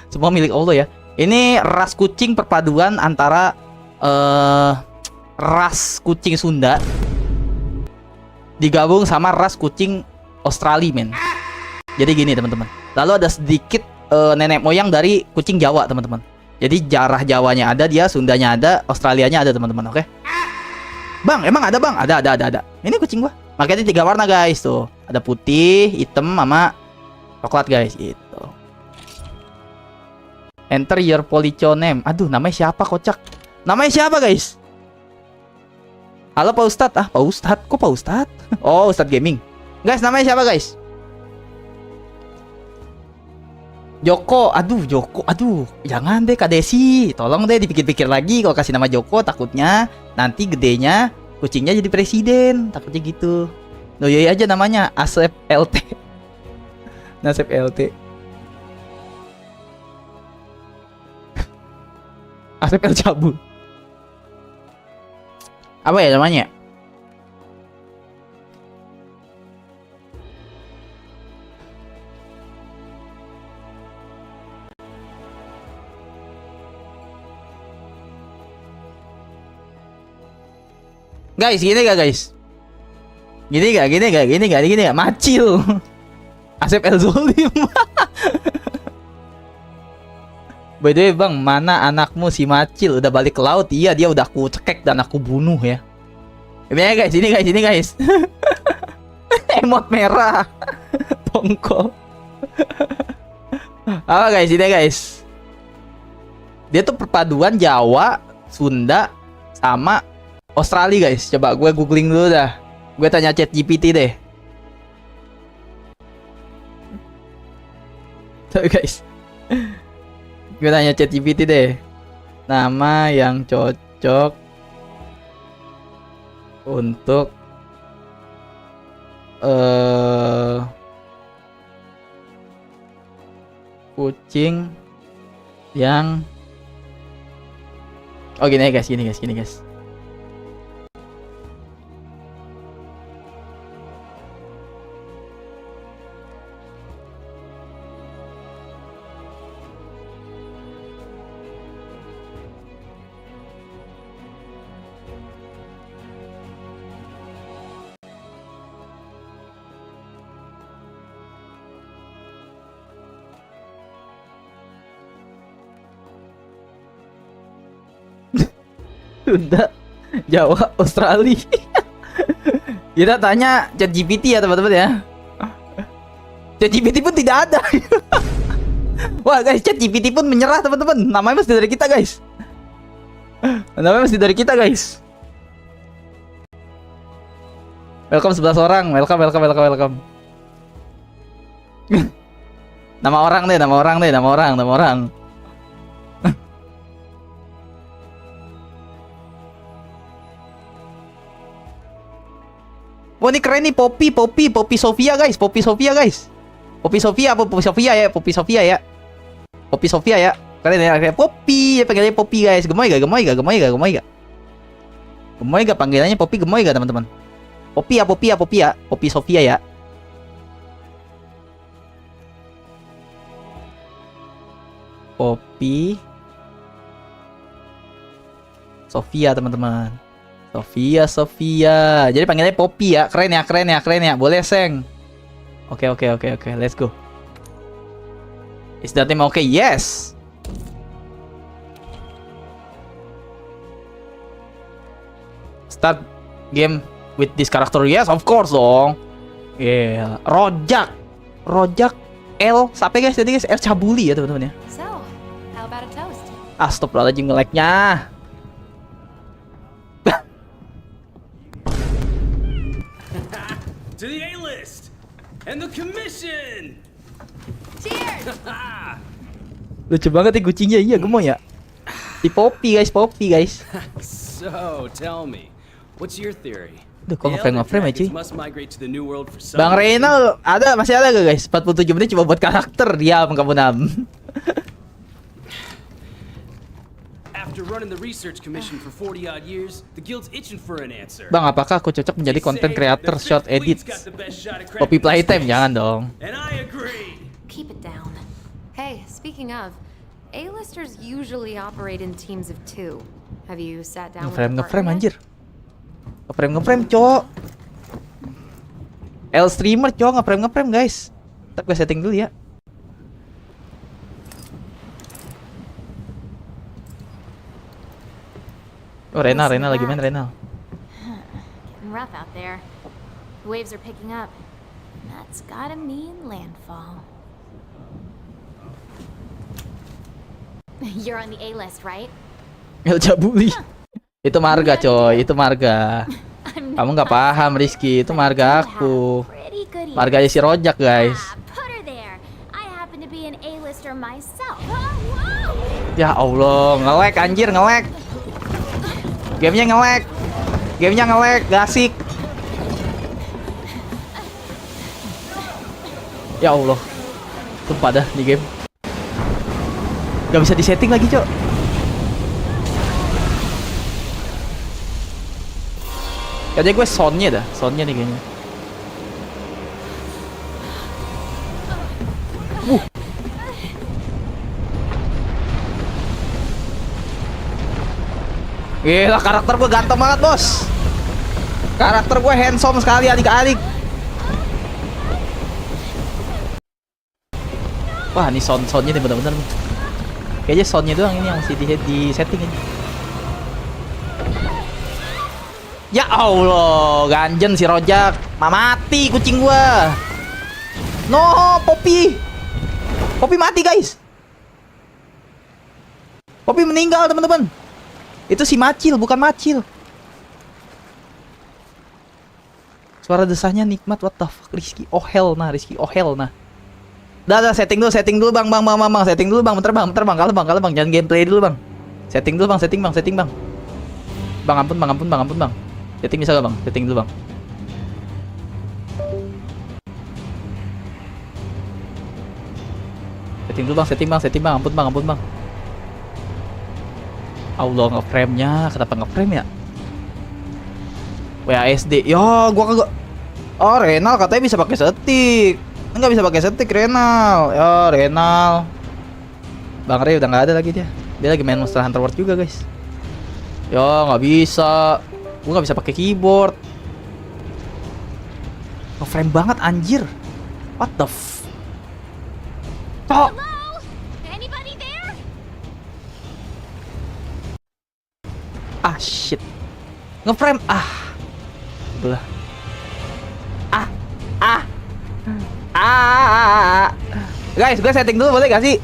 Semua milik Allah ya. Ini ras kucing perpaduan antara ras kucing Sunda digabung sama ras kucing Australia men. Jadi gini teman-teman. Lalu ada sedikit nenek moyang dari kucing Jawa teman-teman. Jadi jarah Jawanya ada, dia Sundanya ada, Australianya ada teman-teman. Oke. Bang, emang ada bang? Ada. Ini kucing gua. Makanya 3 warna guys tuh. Ada putih, hitam, sama coklat guys. Itu. Enter your polycho name. Aduh, namanya siapa kocak? Namanya siapa guys? Halo Pak Ustadz. Pak Ustadz? Kok Pak Ustadz? Oh, Ustadz Gaming. Guys, namanya siapa guys? Joko. Aduh. Jangan deh Kak Desi. Tolong deh dipikir-pikir lagi. Kalau kasih nama Joko, takutnya nanti gedenya kucingnya jadi presiden. Takutnya gitu. Noyoi aja namanya. Asep LT. Nasep LT. Asep El Cabul. Apa ya namanya? Guys, gini gak guys? Gini gak? Macil. Asep El Zolim. By the way bang, mana anakmu si Macil? Udah balik ke laut? Iya, dia udah aku cekek dan aku bunuh ya. Ini guys. Emot merah. Tongkol. Apa guys, ini guys. Dia tuh perpaduan Jawa, Sunda, sama Australia guys. Coba gue googling dulu dah. Gue tanya ChatGPT deh. Tuh guys. Gue tanya ChatGPT deh. Nama yang cocok untuk kucing yang gini guys. Sunda, Jawa, Australia. Kita tanya ChatGPT ya teman-teman ya. ChatGPT pun tidak ada. Wah guys, ChatGPT pun menyerah teman-teman. Namanya masih dari kita guys. Welcome 11 orang. Welcome. Nama orang. Wah ini keren nih, Poppy Sofia guys. Poppy Sofia ya. Keren ya, Poppy. Panggilnya Poppy guys. Gemoy gak panggilannya Poppy, gemoy gak teman-teman? Poppy ya. Poppy Sofia ya. Poppy Sofia teman-teman. Sofia. Jadi panggilnya Poppy ya. Keren ya. Boleh, Seng. Oke. Let's go. Is that name okay? Yes. Start game with this character. Yes, of course dong. Yeah. Rojak L sampai guys, jadi guys L cabuli ya teman-teman ya. So, how about a toast? Astagfirullahaladzim nge-lag-nya. To the A-list and the commission. Cheers! Lucu banget nih kucingnya. Iya, gue mau ya. Si Poppy guys. So, tell me, what's your theory? Duh, kok ngeframe aja. Must migrate to the new world for some Bang reason. Reynal masih ada gak guys? 47 menit cuma buat karakter. Diam kamu Nam. After running the research commission for 40-odd years, the guild's itching for an answer. Bang, apakah aku cocok menjadi They content say creator the short Fifth edit? Fleet's got the best shot at Poppy cracking Playtime this jangan dong. And I agree. Keep it down. Hey, speaking of, A-listers usually operate in teams of 2. Have you sat down with the Ngeframe partner anjir. yet? Ngeframe cowok. L streamer cowok ngeframe guys. Ntar gue setting dulu ya. Oh Renal lagi main Renal. Getting rough out there. The waves are picking up. That's gotta mean landfall. You're on the A list, right? L cabuli. Itu marga coy, itu marga. Kamu nggak paham Rizky, itu marga aku. Marganya si Rojak guys. Put her there. I happen to be an A-lister myself. Whoa! Ya Allah, nge-lag anjir, nge-lag. Gamenya nge-lag, gak asik. Ya Allah, sumpah dah di game. Gak bisa disetting lagi cok. Kayaknya gue soundnya nih kayaknya. Gila, karakter gue ganteng banget bos. Karakter gue handsome sekali adik-adik. Wah ini soundnya nih bener-bener nih. Kayaknya soundnya doang ini yang mesti di setting ini. Ya Allah, ganjen si Rojak. Mati kucing gua. No, Poppy mati guys. Poppy meninggal teman-teman. Itu si Macil, bukan Macil. Suara desahnya nikmat, what the fuck. Rizky oh hell nah. Dah setting dulu bang. Setting dulu bang, bentar bang. Kalau bang, jangan gameplay dulu bang. Setting dulu bang. Bang ampun bang. Setting bisa gak bang? Setting dulu bang. Setting bang. Ampun bang. Allah ngeframe-nya, kenapa ngeframe ya? WASD. Ya, gua kagak. Oh, Renal katanya bisa pakai stick. Enggak bisa pakai stick Renal. Ya, Renal. Bang Rey udah nggak ada lagi dia. Dia lagi main Monster Hunter World juga, guys. Ya, nggak bisa. Gua nggak bisa pakai keyboard. Ngeframe banget anjir. What the f... Oh. Hello? Anybody there? Ah shit. Ngeframe. Belah. Guys, gue setting dulu boleh gak sih?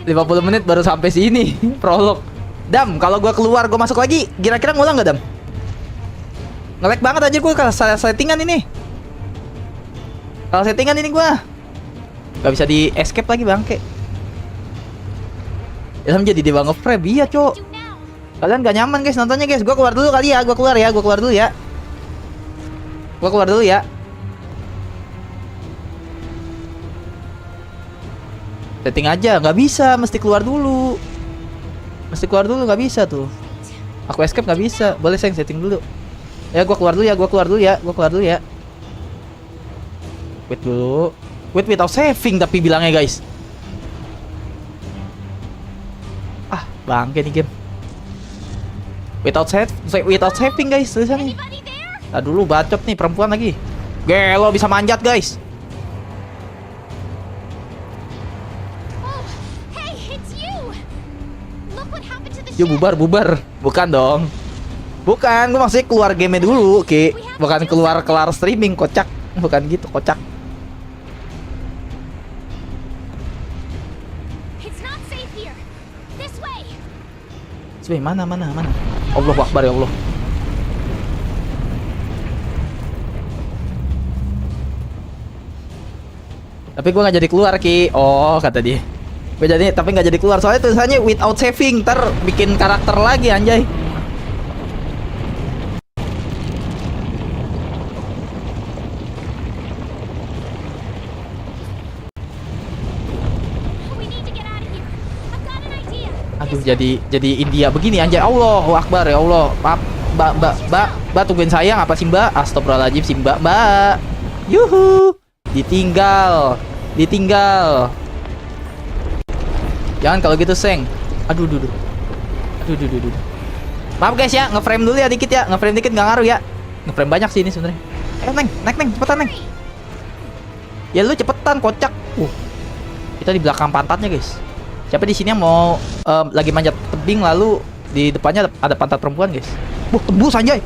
50 menit baru sampai sini. Prolog. Dam, kalau gue keluar gue masuk lagi, kira-kira ngulang gak Dam? Nge-lag banget aja gue kalau settingan ini. Kalau settingan ini gue gak bisa di escape lagi bangke. Ilham jadi dewa nge-frame. Iya cok. Kalian gak nyaman guys nontonnya guys. Gue keluar dulu kali ya. Gue keluar dulu ya. Setting aja, nggak bisa, mesti keluar dulu, nggak bisa tuh. Aku escape nggak bisa, boleh saya setting dulu. Ya, gua keluar dulu ya. Wait without saving tapi bilangnya guys. Bangke nih game. Without saving guys, tulisannya. Dulu bacot nih perempuan lagi. Gelo bisa manjat guys. Yuk bubar, bubar. Bukan dong. Bukan, gue maksudnya keluar game dulu, Ki. Bukan kelar streaming, kocak. Bukan gitu, kocak. It's not safe here. This way. Cuy, mana? Allahu Akbar ya Allah. Tapi gue nggak jadi keluar, Ki. Oh, kata dia. Gue jadi, tapi nggak jadi keluar. Soalnya tulisannya without saving. Ntar bikin karakter lagi, anjay. We need to get out of here. I've got an idea. Aduh, jadi India begini, anjay. Allahu Akbar ya Allah. Mbak, tungguin sayang apa sih, Mbak? Astagfirullahaladzim sih, Mbak. Yuhu. Ditinggal. Jangan kalau gitu, Seng. Aduh. Maaf guys ya, ngeframe dulu ya dikit ya. Ngeframe dikit nggak ngaruh ya. Ngeframe banyak sih ini sebenarnya. Neng, naik, cepetan, Neng. Ya lu cepetan, kocak. Kita di belakang pantatnya, guys. Siapa di sini yang mau lagi manjat tebing lalu di depannya ada pantat perempuan, guys. Tembus anjay.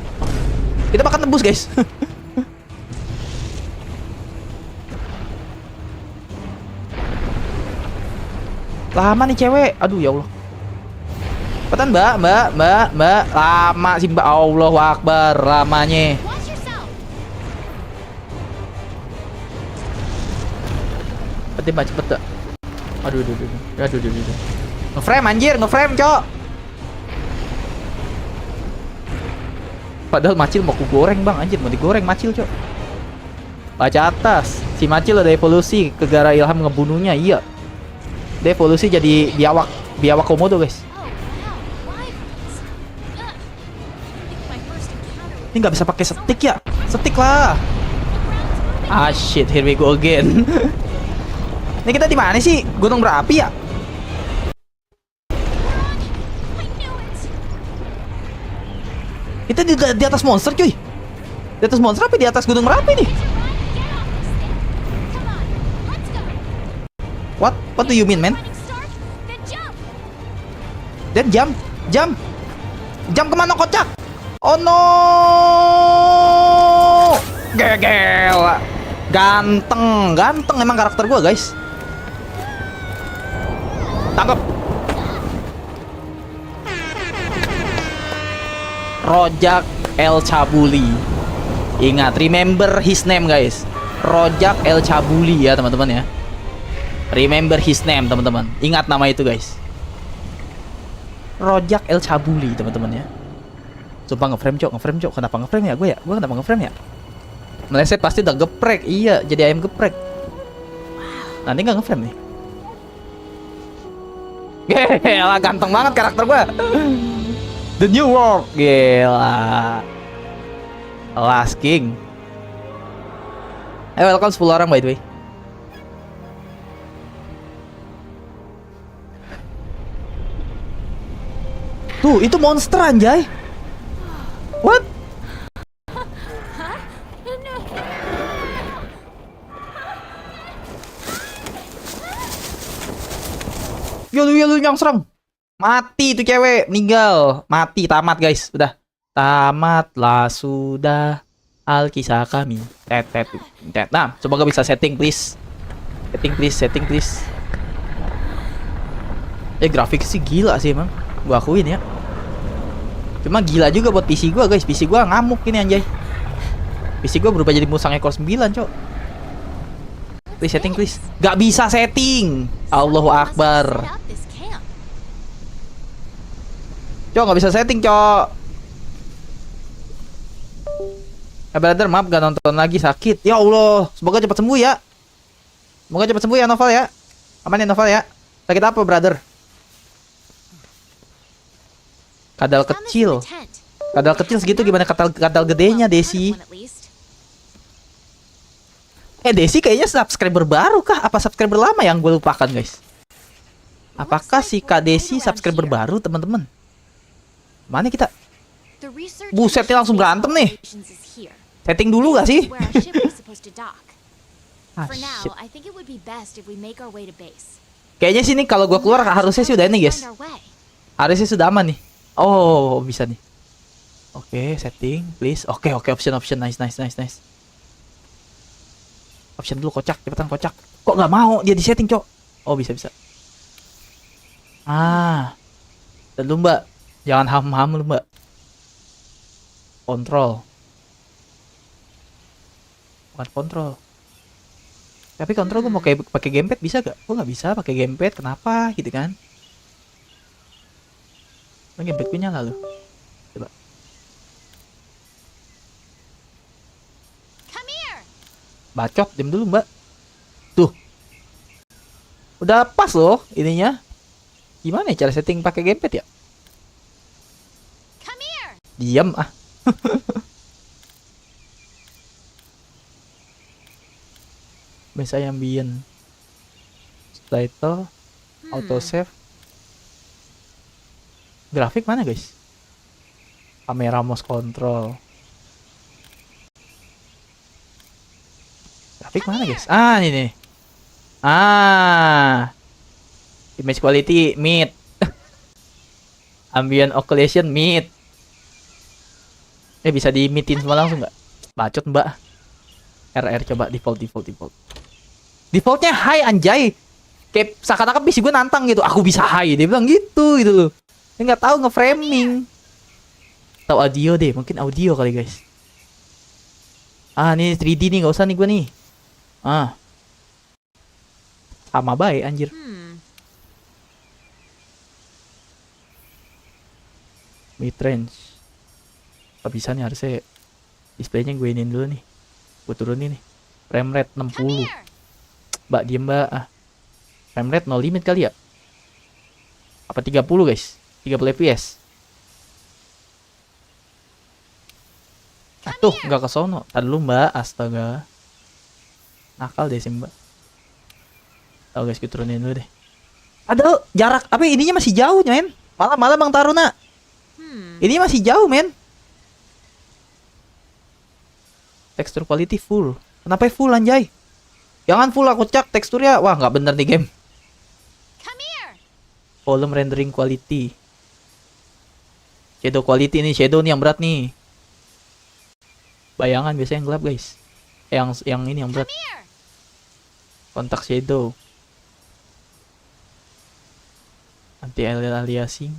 Kita makan tembus, guys. Lama nih cewek. Aduh ya Allah. Cepetan, Mbak. Lama sih, Mbak. Allahu Akbar, lamanya. Watch yourself. Cepet, Mbak. Aduh. Ngeframe anjir, Cok. Padahal Macil mau ku goreng, Bang. Anjir, mau digoreng Macil, Cok. Baca atas. Si Macil ada evolusi ke gara Ilham ngebunuhnya. Iya. Dia evolusi jadi biawak komodo, guys. Oh, wow. Wyverns. I think my first encounter with Ini nggak bisa pakai stick ya? Stick lah. the ground's moving. Ah shit, here we go again. Ini kita di mana sih? Gunung berapi ya? I knew it. Kita di atas monster, cuy. Di atas monster apa di atas gunung berapi nih? Get off this thing. Come on. Let's go. What do you mean, man? Running start, then jump. Dan jam kemana, kocak? Oh no, gegel, ganteng emang karakter gua, guys. Tangkap. Rojak El Cabuli. Ingat, remember his name, guys. Rojak El Cabuli ya, teman-teman ya. Remember his name, teman-teman. Ingat nama itu, guys. Rojak El Cabuli, teman-teman ya. Sumpah ngeframe, Cok. Kenapa ngeframe ya? Gue kenapa ngeframe ya? Meleset pasti udah geprek. Iya, jadi ayam geprek. Nanti nggak ngeframe nih. Gila, ganteng banget karakter gue. The New World. Gila. Last King. Welcome 10 orang, by the way. Tuh, itu monster, anjay. What? Ya lu yang serang. Mati tuh cewek, meninggal. Mati, tamat, guys. Udah. Tamatlah sudah alkisah kami. Tet. Nah, semoga bisa setting, please. Setting, please. Grafik sih gila sih emang. Gua akuin ya. Cuma gila juga buat PC gua, guys. PC gua ngamuk ini, anjay. PC gua berubah jadi Musang ekor 9, Cok. Please setting, please. Gak bisa setting. Allahu Akbar. Set up this camp. Cok, gak bisa setting, Cok. Brother, maaf gak nonton lagi, sakit. Ya Allah, semoga cepat sembuh ya. Novel ya. Aman ya, Novel ya. Sakit apa, brother? Kadal kecil. Kadal kecil segitu gimana kadal gedenya, Desi? Desi kayaknya subscriber baru kah? Apa subscriber lama yang gue lupakan, guys? Apakah si Kak Desi subscriber baru, teman-teman? Mana kita? Buset, dia langsung berantem nih. Setting dulu gak sih? Ah, shit. Kayaknya sih nih kalau gue keluar harusnya sih udah ini, guys. Harusnya sudah aman nih. Oh, bisa nih. Oke, setting, please. Oke, option. Nice. Option dulu, kocak, cepetan kocak. Kok nggak mau dia di setting, Cok? Oh, bisa. Dan lu, Mbak. Jangan ham-ham lu, Mbak. Kontrol. Bukan kontrol. Tapi kontrol gue mau kayak pakai gamepad bisa gak? Gue nggak bisa pakai gamepad. Kenapa gitu kan? Gamepad gue nyala loh. Coba. Bacot, diam dulu, Mbak. Tuh. Udah pas loh ininya. Gimana ya cara setting pakai gamepad ya? Diam ah. Misalnya ambient. Title, auto save. Grafik mana, guys? Kamera, mouse control. Grafik mana, guys? Ah, ini nih. Image quality mid. Ambient occlusion mid. Bisa di-midin semua langsung nggak? Bacot, Mbak. RR coba default. Defaultnya high, anjay. Kayak seakan-akan PC gue nantang gitu. Aku bisa high, dia bilang gitu loh. Dia nggak tahu nge-framing. Tahu audio deh, mungkin audio kali, guys. Ini 3D nih, nggak usah nih gue nih. Sama baik anjir. Mid range. Gak bisa nih, harusnya displaynya gue inin dulu nih. Gue turunin nih. Frame rate 60. Mbak, diem, Mbak. Frame rate no limit kali ya? Apa 30, guys? 30 fps. Tuh, nggak ke sono. Tadi dulu, Mbak. Astaga. Nakal deh sih, Mbak. Tahu, guys, gue turunin dulu deh. Aduh, jarak apa ininya masih jauh, men. Malah Bang Taruna. Ini masih jauh, men. Texture quality full. Kenapa full, anjay? Jangan full, aku cek teksturnya. Wah, nggak bener nih game. Volume rendering quality. Shadow quality nih, shadow nih yang berat nih. Bayangan biasanya yang gelap, guys. Yang ini yang berat. Kontak shadow. Anti aliasing.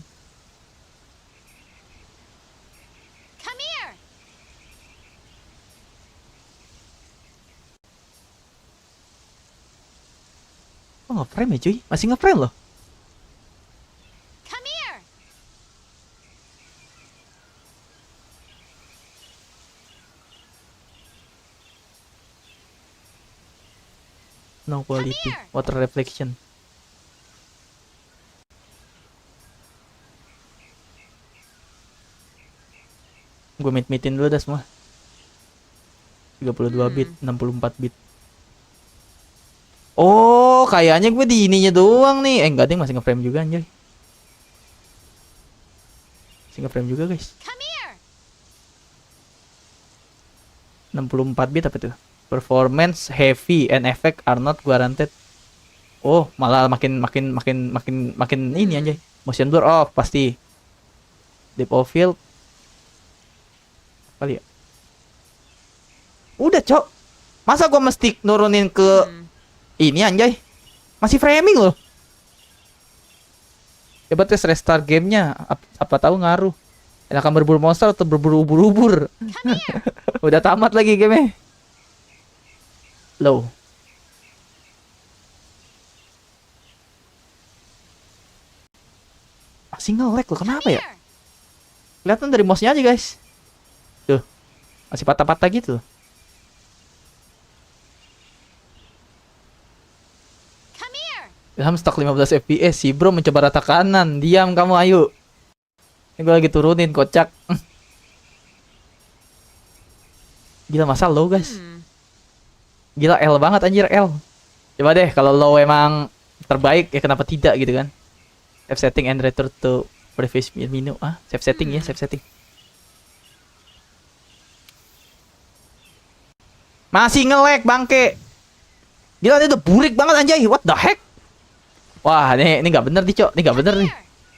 Oh, nge-frame ya, cuy? Masih nge-frame loh. No quality. Water reflection. Gue mitin dulu dah semua. 32 bit, 64 bit. Oh, kayaknya gue di ininya doang nih. Enggak deh, masih nge-frame juga, anjay. Masih nge-frame juga, guys. 64 bit apa tuh? Performance heavy and effect are not guaranteed. Oh, malah makin ini anjay. Motion blur off pasti. Depth of field kali ya. Udah, Cok. Masa gua mesti nurunin ke ini, anjay? Masih framing loh. Coba tes restart gamenya. Apa tahu ngaruh. Enakan berburu monster atau berburu ubur-ubur? Udah tamat lagi game-nya. Low. Masih nge-lag loh, kenapa ya? Kelihatan dari mouse-nya aja, guys. Tuh. Masih patah-patah gitu. Ilham stuck 15 fps. Si bro mencoba rata kanan. Diam kamu, ayo. Ini gue lagi turunin, kocak. Gila, masa low, guys? Gila, L banget anjir, L. Coba deh, kalau low emang terbaik, ya kenapa tidak gitu kan? Save setting and return to previous menu. Save setting ya, save setting. Masih nge-lag, bangke. Gila, ini udah burik banget anjay. What the heck? Wah, ini nggak bener nih, Cok. Ini nggak bener nih.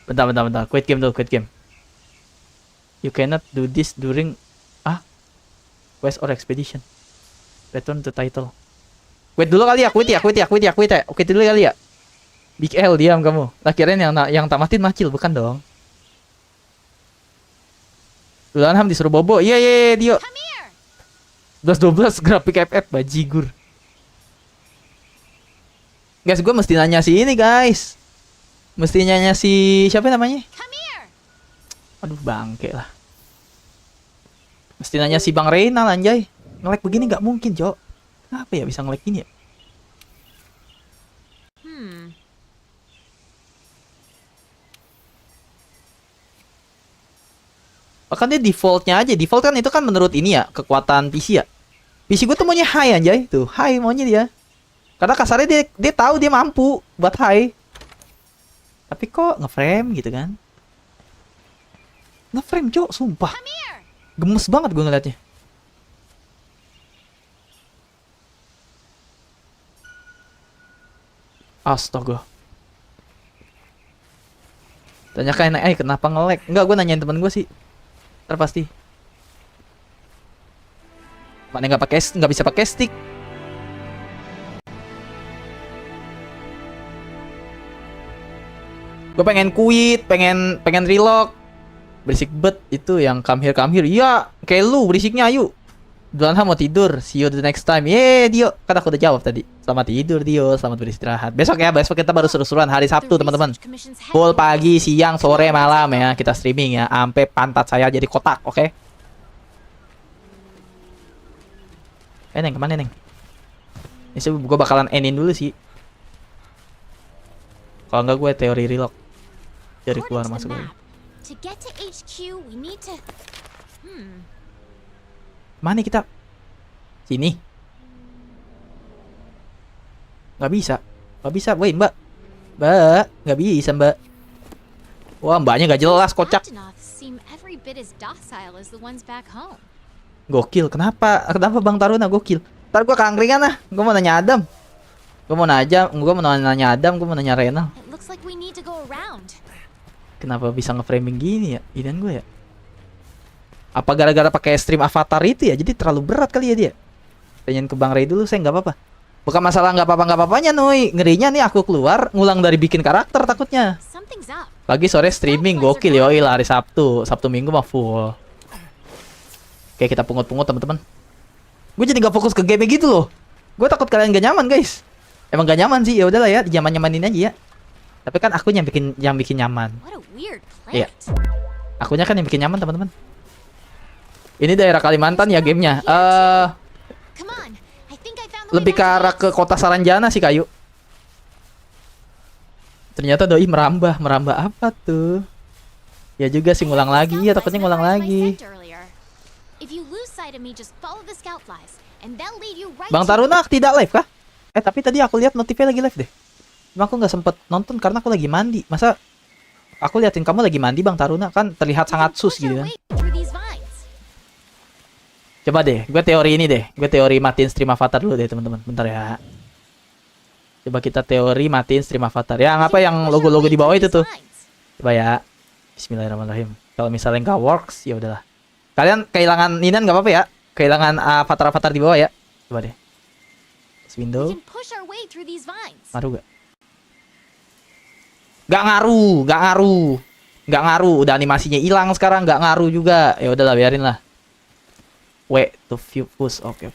Bentar. Quit game dulu, quit game. You cannot do this during quest or expedition. Return to title. Quit dulu kali ya, quit dulu kali ya. Big L, diam kamu. Lah kirain yang tamatin Macil, bukan dong. Duluan Ham disuruh bobo. Iya, Dio. 12 grafik FF bajigur. Guys, gue mesti nanya si ini, guys. Mesti nanya si siapa namanya? Aduh, bangke lah. Mesti nanya si Bang Reynal, anjay. Nge-lag begini nggak mungkin, Cok. Kenapa ya bisa nge-lag gini ya? Bahkan dia defaultnya aja. Default kan itu kan menurut ini ya, kekuatan PC ya. PC gue tuh maunya high, anjay. Tuh, high maunya dia. Karena kasarnya dia tahu dia mampu buat high. Tapi kok nge-frame gitu kan? Nge-frame, Cok, sumpah. Gemes banget gue ngeliatnya. Astaga. Tanyakan kenapa nge-lag? Enggak, gue nanyain temen gue sih. Ntar pasti. Mana nggak bisa pakai stick. Gue pengen quit, pengen relock. Berisik bet itu yang come here. Iya, kayak lu berisiknya, ayo. Duluan mau tidur. See you the next time. Dio. Kan aku udah jawab tadi. Selamat tidur, Dio. Selamat beristirahat. Besok kita baru seru-seruan hari Sabtu, teman-teman. Full pagi, siang, sore, malam ya. Kita streaming ya. Sampai pantat saya jadi kotak, oke? Neng, kemana, Neng? Ini sih gue bakalan endin dulu sih. Kalau enggak gue teori relock. Dari keluar masuk lagi. To get to HQ, we need to... Mana kita? Sini. Nggak bisa. Woi, Mbak. Nggak bisa, Mbak. Wah, Mbaknya nggak jelas, kocak. Gokil, kenapa Bang Taruna gokil? Ntar gue keangkringan lah. Gue mau nanya Adam. Gue mau nanya Renal. Kenapa bisa nge-framing gini ya? Iden gue ya. Apa gara-gara pakai stream avatar itu ya? Jadi terlalu berat kali ya dia. Pengen ke Bang Ray dulu, saya nggak apa-apa. Bukan masalah nggak apa-apanya, Noy. Ngerinya nih aku keluar, ngulang dari bikin karakter takutnya. Pagi sore streaming, gokil yoi lah hari Sabtu. Sabtu Minggu mah full. Oke, kita pungut-pungut teman-teman. Gue jadi nggak fokus ke game gitu loh. Gue takut kalian gak nyaman, guys. Emang gak nyaman sih, ya udahlah ya, nyaman-nyamanin aja ya. Tapi kan aku yang bikin nyaman. Iya. Akunya kan yang bikin nyaman, teman-teman. Ini daerah Kalimantan ya gamenya. Lebih ke arah ke kota Saranjana sih, Kayu. Ternyata doi merambah apa tuh? Ya juga sih ngulang lagi, ya takutnya ngulang lagi. Bang Taruna tidak live kah? Tapi tadi aku lihat notifnya lagi live deh. Cuma aku nggak sempet nonton karena aku lagi mandi. Masa aku liatin kamu lagi mandi, Bang Taruna, kan terlihat sangat sus gitu kan. Coba deh, gue teori ini deh. Gue teori matiin stream avatar dulu deh, teman-teman. Bentar ya. Coba kita teori matiin stream avatar. Yang apa yang logo-logo di bawah itu tuh. Coba ya. Bismillahirrahmanirrahim. Kalau misalnya nggak works, ya udahlah. Kalian kehilangan Ninan nggak apa-apa ya? Kehilangan avatar-avatar di bawah ya. Coba deh. Window. Ngaruh gak? Gak ngaruh. Udah animasinya hilang sekarang, gak ngaruh juga. Ya udahlah, biarin lah. Wait to view push. Oke.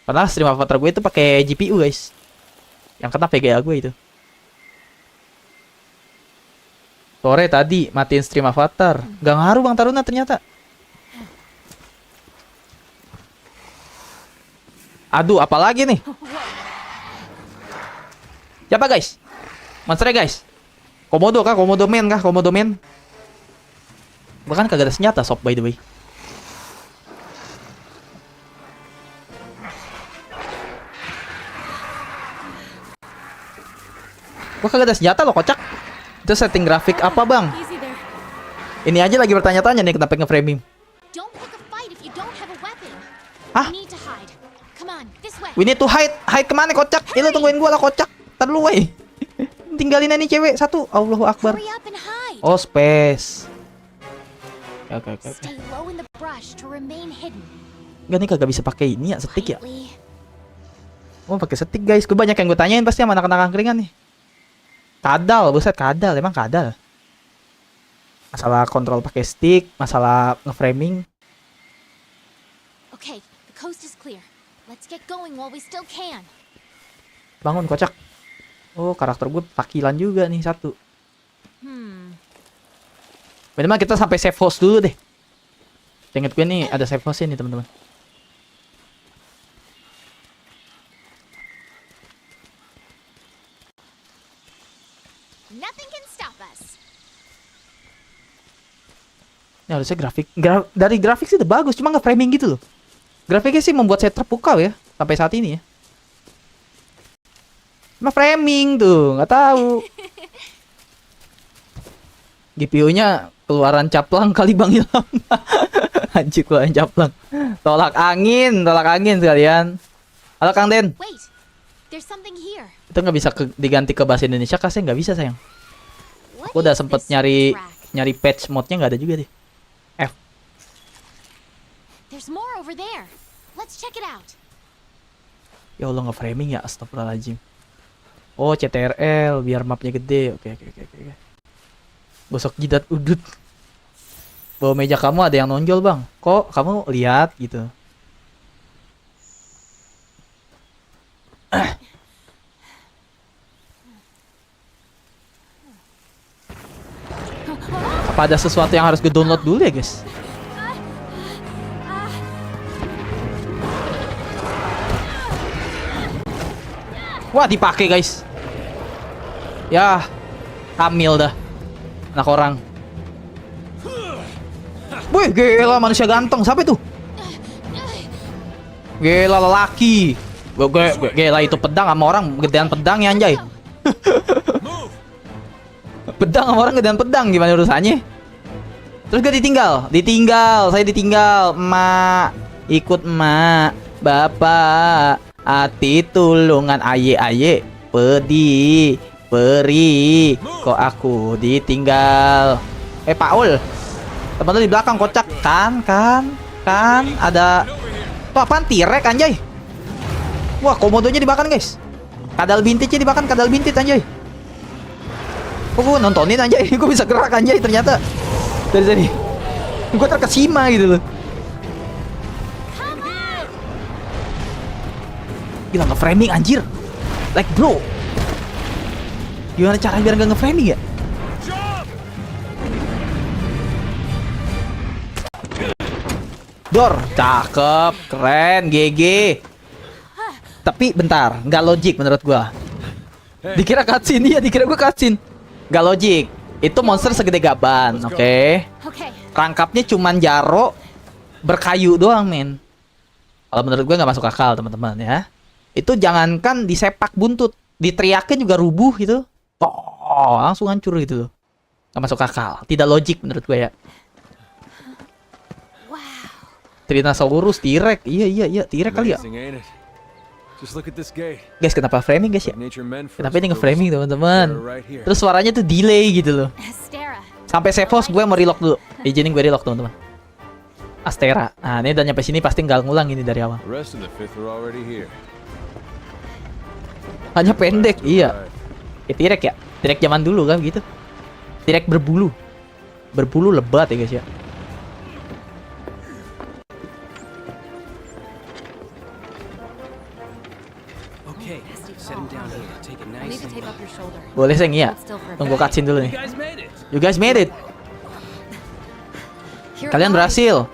Padahal stream avatar gue itu pakai GPU, guys. Yang kena VGA gue itu. Sore tadi matiin stream avatar. Gak ngaruh, Bang Taruna, ternyata. Aduh, apalagi nih? Siapa, guys? Monsternya, guys. Komodo kah? Komodo men. Bahkan kagak ada senjata, sob, by the way. Gua kagak ada senjata loh, kocak. Itu setting grafik apa, Bang? Ini aja lagi bertanya-tanya nih kenapa nge-framing. Hah? We need to hide. Hide kemana, kocak? Lu tungguin gua lah, kocak. Ntar dulu, wey. Tinggalin ini cewek satu. Allahu Akbar. Oh, space. Oke. Stay low in the brush to remain hidden. Enggak nih kagak bisa pakai ini ya, stick ya. Quietly. Oh, pakai stick guys. Gue banyak yang gue tanyain pasti sama anak-anak angkringan nih. Kadal, buset kadal, emang kadal. Masalah kontrol pakai stick, masalah ngeframing. Okay, the coast is clear. Let's get going while we still can. Bangun kocak. Oh, karakter gue pakilan juga nih satu. Minimal kita sampai save house dulu deh. Ingat gue nih ada save house ini teman-teman. Nothing can stop us. Ini harusnya dari grafik sih udah bagus, cuma nggak framing gitu loh. Grafiknya sih membuat saya terpukau ya sampai saat ini ya. Cuma framing tuh, nggak tahu. GPU-nya keluaran caplang kali Bang Ilham. Anjir keluaran caplang. Tolak angin sekalian. Halo Kang Den. Wait, there's something here. Itu nggak bisa diganti ke bahasa Indonesia, kasih nggak bisa sayang. What Aku udah is sempet this nyari track? patch modnya nggak ada juga deh. F. There's more over there. Let's check it out. Ya Allah nggak framing ya, astagfirullahaladzim. Oh CTRL biar mapnya gede. Oke. Gosok jidat udut. Bawa meja kamu ada yang nonjol bang. Kok kamu lihat gitu. Apa ada sesuatu yang harus gue download dulu ya guys? Wah dipakai guys. Ya Kamil dah. Anak orang. Wih gila manusia ganteng. Siapa itu? Gila lelaki. Gila itu pedang sama orang gedean pedang ya anjay. Pedang sama orang gedean pedang gimana urusannya? Terus gue ditinggal. Saya ditinggal. Emak ikut emak. Bapak ati tulungan aye pedi peri kok aku ditinggal. Paul teman lu di belakang kocak kan ada tuh apaan tirek anjay. Wah komodonya dimakan guys. Kadal bintiknya dimakan kadal bintit anjay. Kok gue nontonin anjay. Gue bisa gerak anjay ternyata dari sini. Gue terkesima gitu loh. Gila nge-framing anjir. Like bro. Gimana cara biar gak nge-framing ya? Dor, cakep, keren, GG. Tapi bentar, nggak logik menurut gua. Dikira cutscene, iya dikira gua cutscene. Nggak logik. Itu monster segede gaban, oke? Okay. Rangkapnya cuman jaro berkayu doang, men. Kalau menurut gua nggak masuk akal, teman-teman ya. Itu jangankan disepak buntut, diteriakin juga rubuh gitu. Oh, langsung hancur gitu loh. Nggak masuk akal, tidak logik menurut gue ya. Wow. Trinosaurus, T-Rex, iya, T-Rex kali ya. Guys, kenapa framing guys ya? Kenapa ini nge-framing teman-teman? Terus suaranya tuh delay gitu loh. Astera. Sampai save house gue mau relock dulu. Izinin gue relock teman-teman. Astera. Nah, ini udah nyampe sini pasti nggak ngulang ini dari awal. Hanya pendek, iya. T-Rex ya? T-Rex zaman dulu kan gitu. T-Rex berbulu. Berbulu lebat ya guys ya. Okay, set him down here. Take it I need nice to and tape up your shoulder. Boleh sayang iya. Hold still for a Tunggu bit. cutscene dulu nih. You guys made it. You guys made it. Here Kalian am I. berhasil.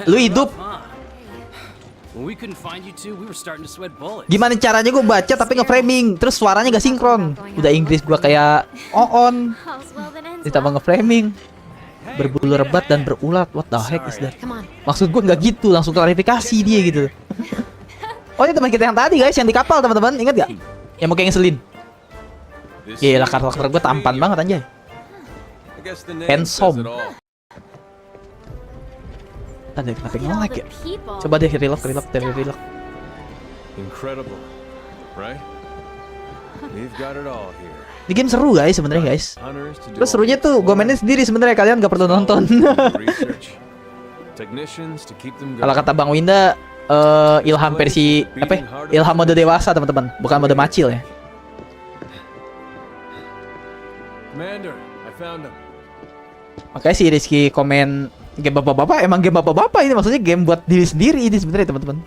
Lu hidup. Huh? When we couldn't find you two, we were starting to sweat bullets. Gimana caranya gue baca tapi nge-framing. Terus suaranya gak sinkron. Udah Inggris gue kayak on. All's well that ends Ditambah well. nge-framing. Berbulu rebat dan berulat. What the heck is that? Come on. Maksud gue nggak gitu, langsung klarifikasi dia gitu. Oh ini teman kita yang tadi guys, yang di kapal teman-teman, ingat gak? Yang mau kayak ngeselin. Gila karakter gue tampan banget anjay. Handsome. Tadi kenapa Look at all nge-lag the ya? people. Coba deh relock. Incredible, right? We've got it all here. Di game seru guys sebenarnya guys. Hunters to do Terus all serunya the tuh gue mainin sendiri sebenarnya, kalian gak perlu nonton. research. Technicians to keep them Kalau going. kata Bang Winda, ilham versi apa? Ilham mode dewasa teman-teman, bukan mode macil ya. Commander, I found them. Makanya si Rizky komen game bapak-bapak, emang game bapak-bapak ini maksudnya game buat diri sendiri ini sebenarnya teman-teman.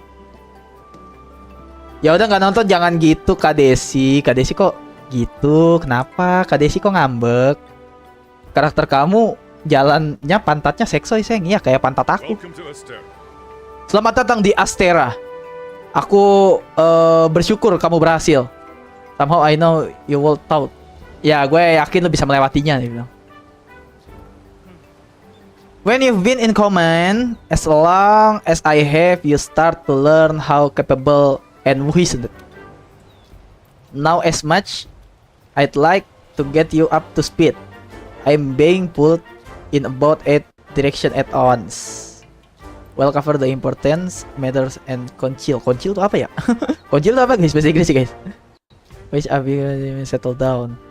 Ya udah nggak nonton jangan gitu Kak Desi. Kak Desi kok gitu? Kenapa? Kak Desi kok ngambek? Karakter kamu jalannya pantatnya seksoy sayang. Iya kayak pantat aku. Selamat datang di Astera. Aku bersyukur kamu berhasil. Somehow I know you will out. Ya gue yakin lo bisa melewatinya dia bilang. When you've been in command, as long as I have, you start to learn how capable and wizard. Now as much, I'd like to get you up to speed. I'm being pulled in about 8 direction at once. Well cover the importance, matters, and conceal. Conceal itu apa ya? Conceal itu apa guys? Bahasa Inggris guys. Which I'll be settle down.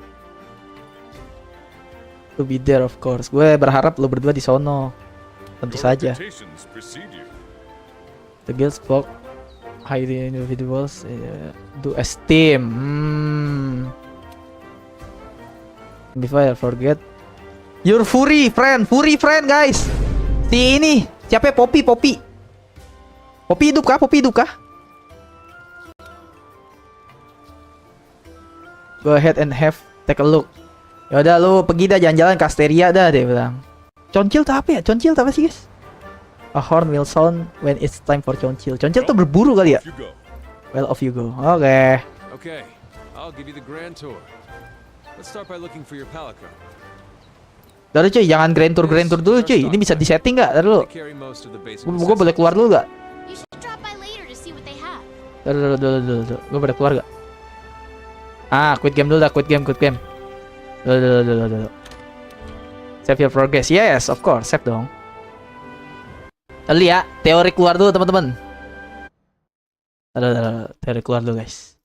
To be there of course. Gue berharap lo berdua di sono. Tentu saja. The guild spoke highly individuals do esteem. Before I forget, your furry friend guys. Si ini siapa? Poppy. Poppy hidup kah? Go ahead and take a look. Ya udah lu pergi dah jalan-jalan ke Asteria dah dia bilang. Concil tuh apa ya? Concil tuh apa sih guys? A horn will sound when it's time for concil. Concil tuh berburu kali ya? Well off you go. Oke. Okay, I'll give you the grand tour. Let's start by looking for your palico. Udah cuy, jangan grand tour dulu cuy. Ini bisa disetting nggak? Ntar dulu. They carry most of the basic Gue boleh keluar dulu nggak? You should drop by later to see what they have. Dulu. Gue boleh keluar nggak? Quit game dulu dah. Quit game. Dulu. Save your progress. Yes, of course. Save dong. Lalu ya, teori keluar dulu teman-teman. Teori keluar dulu guys.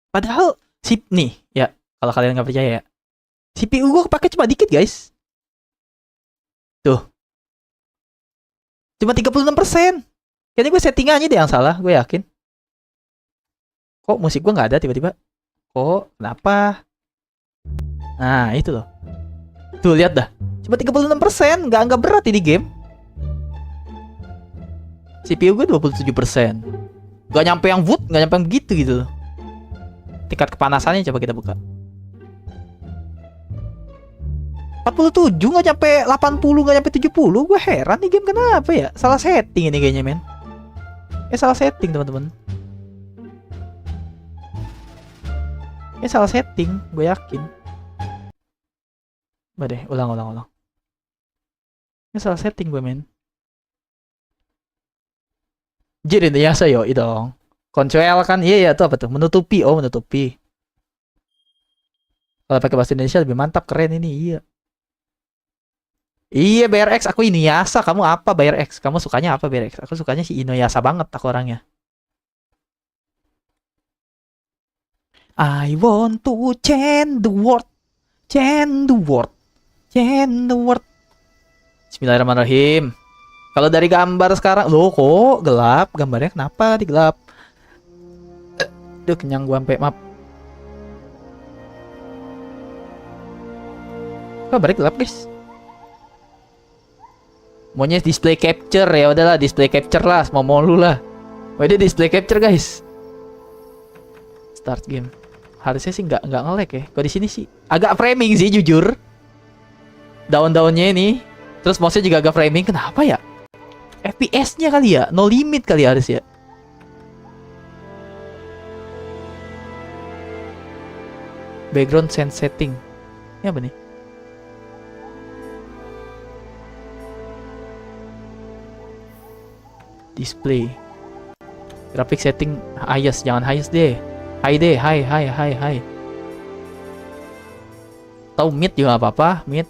Padahal sip nih ya, kalau kalian nggak percaya ya, CPU gue kepake cuma dikit guys. Tuh, cuma 36%. Kayaknya gue settingannya deh yang salah, gue yakin. Kok musik gue nggak ada tiba-tiba? Kok kenapa? Nah itu loh. Tuh lihat dah, cuma 36%, nggak berat ini game. CPU gue 27%. Gak nyampe yang wood, gak nyampe yang begitu gitu loh. Tingkat kepanasannya coba kita buka. 47 gak nyampe 80, gak nyampe 70. Gue heran nih game kenapa ya? Salah setting ini kayaknya men. Salah setting teman-teman. Salah setting, gue yakin. Coba deh, ulang. Salah setting gue men. Jadi ini ya saya dong. Conceal kan, iya tuh apa tuh? Menutupi, menutupi. Kalau pakai bahasa Indonesia lebih mantap, keren ini, iya. Iya BRX, aku Inuyasha, kamu apa BRX? Kamu sukanya apa BRX? Aku sukanya si Inuyasha banget aku orangnya. I want to change the world. Bismillahirrahmanirrahim. Kalau dari gambar sekarang, loh kok gelap? Gambarnya kenapa digelap? Duh, kenyang gua sampai maaf. Gambarnya gelap, guys. Maunya display capture ya udahlah, display capture lah, mau lu lah. Udah display capture, guys. Start game. Harusnya sih nggak nge-lag ya. Kalau di sini sih agak framing sih jujur. Daun-daunnya ini. Terus mouse-nya juga agak framing. Kenapa ya? FPS-nya kali ya, no limit kali ya harus ya. Background sense setting. Ini apa nih? Display. Graphic setting highest, jangan highest deh. High deh, high. Tahu mid juga gak apa-apa, mid.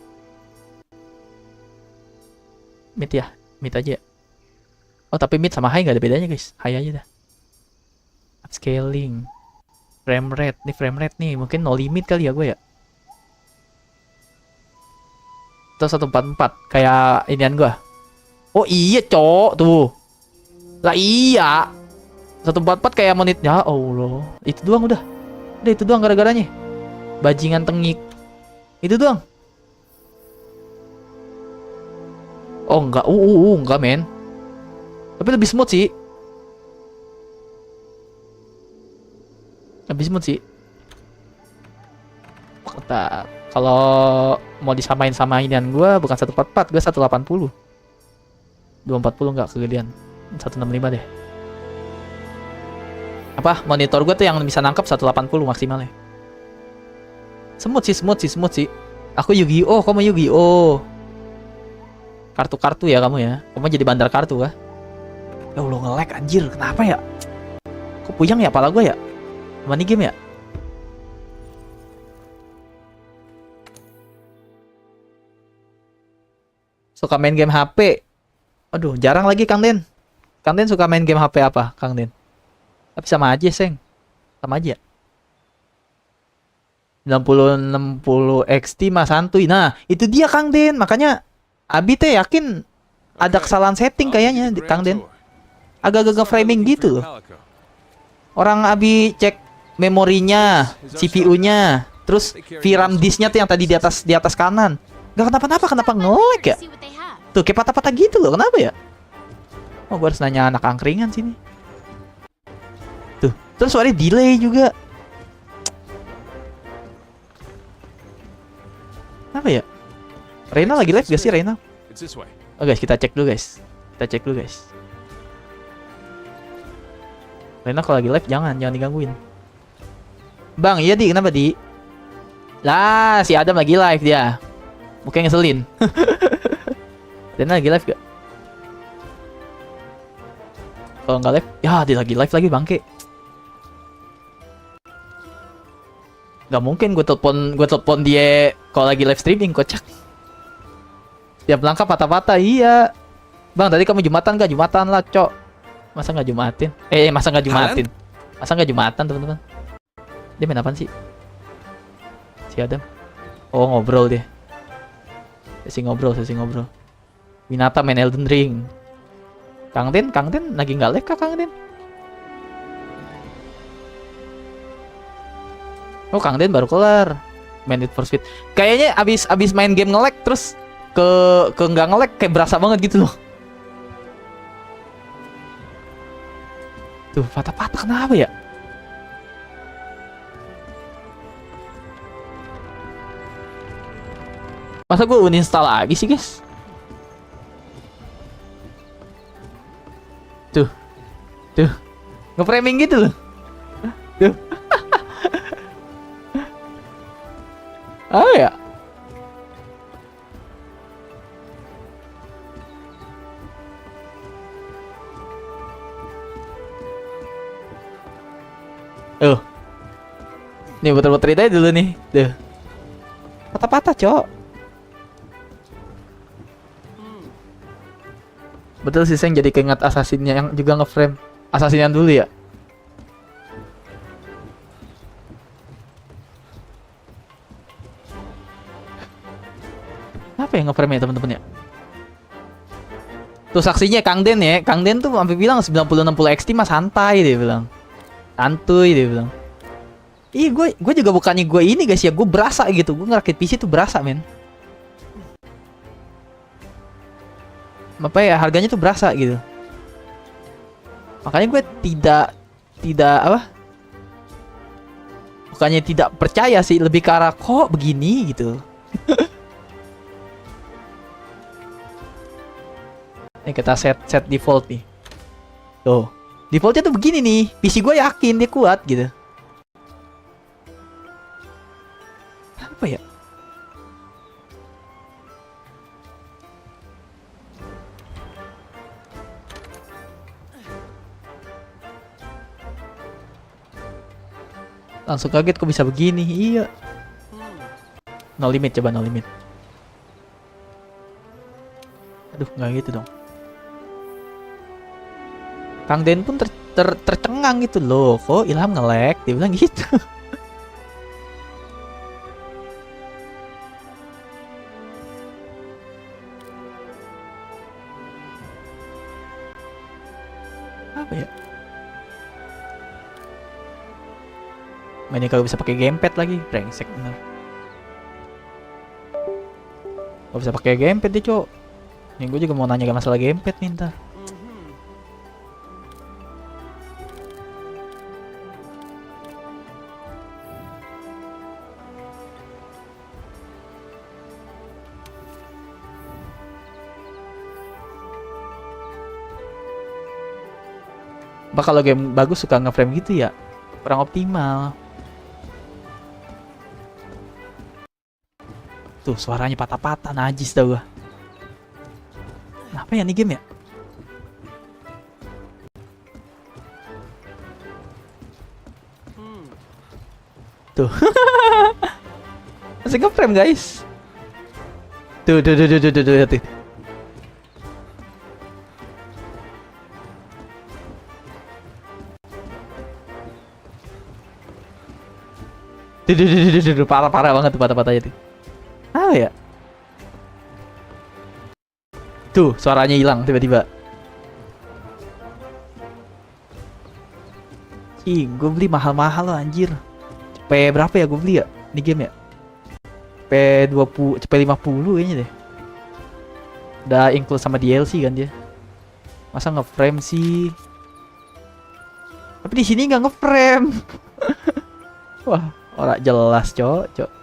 Mid ya, mid aja. Oh, tapi mid sama high nggak ada bedanya guys. High aja dah. Upscaling. Frame rate. Nih frame rate nih. Mungkin no limit kali ya gue ya. Terus 144. Kayak inian gue. Oh iya cok. Tuh. Lah iya. 144 kayak menit. Ya Allah. Itu doang udah. Udah itu doang gara-garanya. Bajingan tengik. Itu doang. Oh enggak. Enggak men. Tapi lebih smooth sih. Lebih smooth sih. Kata kalau mau disamain sama inian gue bukan 144, gue 180. 240 enggak kegedean. 165 deh. Apa? Monitor gue tuh yang bisa nangkep 180 maksimalnya. Smooth sih. Aku Yu-Gi-Oh, kamu Yu-Gi-Oh. Kartu-kartu ya kamu ya. Kamu jadi bandar kartu kah? Ya Allah nge-lag anjir, kenapa ya? Kok puyeng ya pala gue ya? Mana game ya? Suka main game HP. Aduh, jarang lagi Kang Den. Kang Den suka main game HP apa, Kang Den? Tapi sama aja, Seng. Sama aja. 60 XT mah santuy. Nah, itu dia Kang Den. Makanya Abi teh yakin ada kesalahan setting kayaknya Kang Den. Agak-agak framing gitu loh. Orang Abi cek memorinya, CPU-nya, terus VRAM disknya tuh yang tadi di atas kanan. Gak kenapa-napa, kenapa nge-lag ya? Tuh kayak patah-patah gitu loh, kenapa ya? Oh, gue harus nanya anak angkringan sini. Tuh, terus suaranya delay juga. Apa ya? Reyna lagi live gak sih Reyna? Oh guys, kita cek dulu guys. Reyna kalau lagi live jangan digangguin. Bang, iya Di, kenapa Di? Lah, si Adam lagi live dia. Mungkin ngeselin. Reyna lagi live gak? Kalau nggak live, ya dia lagi live lagi bangke. Gak mungkin gue telepon dia kalau lagi live streaming, kocak. Tiap langkah patah-patah, iya. Bang, tadi kamu Jumatan gak? Jumatan lah, cok. Masa nggak Jumatin? Masa nggak Jumatin? Masa nggak Jumatan, teman-teman? Dia main apaan sih? Si Adam? Oh, ngobrol dia. Sesi ngobrol. Winata main Elden Ring. Kang Den lagi nggak live kah Kang Den? Oh, Kang Den baru kelar main Need for Speed. Kayaknya abis main game nge-lag terus ke nggak nge-lag kayak berasa banget gitu loh. Tuh patah-patah kenapa ya? Masa gue uninstall lagi sih guys? Tuh nge-framing gitu loh. Tuh. Ya? Nih puter-puter aja dulu nih. Tuh. Patah-patah, cok. Betul sih, Seng, jadi keinget Assassin-nya yang juga nge-frame. Assassin-nya dulu ya. Apa yang nge-frame ya teman-teman ya? Tuh saksinya Kang Den ya. Kang Den tuh sampai bilang 90-60 XT mah santai dia bilang. Santuy dia bilang. Ih, gue juga bukannya gue ini guys ya, gue berasa gitu. Gue ngerakit PC tuh berasa, men. Apa ya, harganya tuh berasa gitu. Makanya gue tidak apa? Bukannya tidak percaya sih, lebih ke arah kok begini gitu. Ini kita set default nih. Tuh. Defaultnya tuh begini nih. PC gue yakin dia kuat gitu. Apa ya? Langsung kaget kok bisa begini. Iya. No limit, coba no limit. Aduh, nggak gitu dong. Kang Den pun tercengang gitu loh. Kok Ilham nge-lag? Dia bilang gitu. Apa ya? Mainnya kalau bisa pakai gamepad lagi, brengsek bener. Gak bisa pakai gamepad deh, Cok. Nih gue juga mau nanya masalah gamepad nih ntar. Apa kalau game bagus suka nge-frame gitu ya? Kurang optimal. Tuh suaranya patah-patah, najis dah gua. Kenapa ya nih game ya? Tuh. Masih nge-frame guys. Tuh. Parah banget tuh patah-patahnya tuh. Apa ya? Tuh, suaranya hilang tiba-tiba. Ih, gue beli mahal-mahal loh anjir. CP berapa ya gue beli ya? Ini game ya? CP 20, CP 50 kayaknya deh. Udah include sama DLC kan dia. Masa nge-frame sih? Tapi di sini nggak nge-frame. Wah, ora jelas, cok.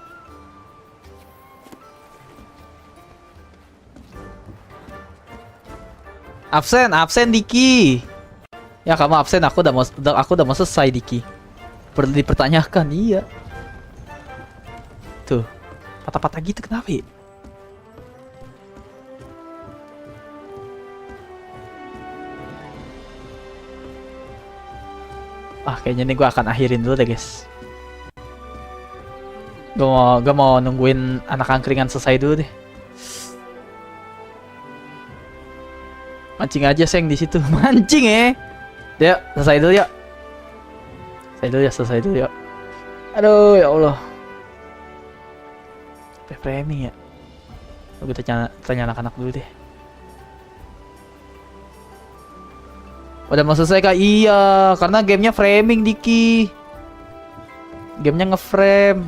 Absen Diki. Ya kamu absen, aku udah mau selesai Diki. Perlu dipertanyakan, iya. Tuh, patah-patah gitu kenapa ya? Kayaknya nih gue akan akhirin dulu deh guys. Gue mau nungguin anak angkringan selesai dulu deh. Mancing aja seng di situ. Mancing Yuk, selesai dulu yuk. Selesai dulu yuk. Aduh ya Allah. Framing ya. Gue tanya anak-anak dulu deh. Udah mau selesai kah? Iya, karena gamenya framing Diki. Gamenya nge-frame.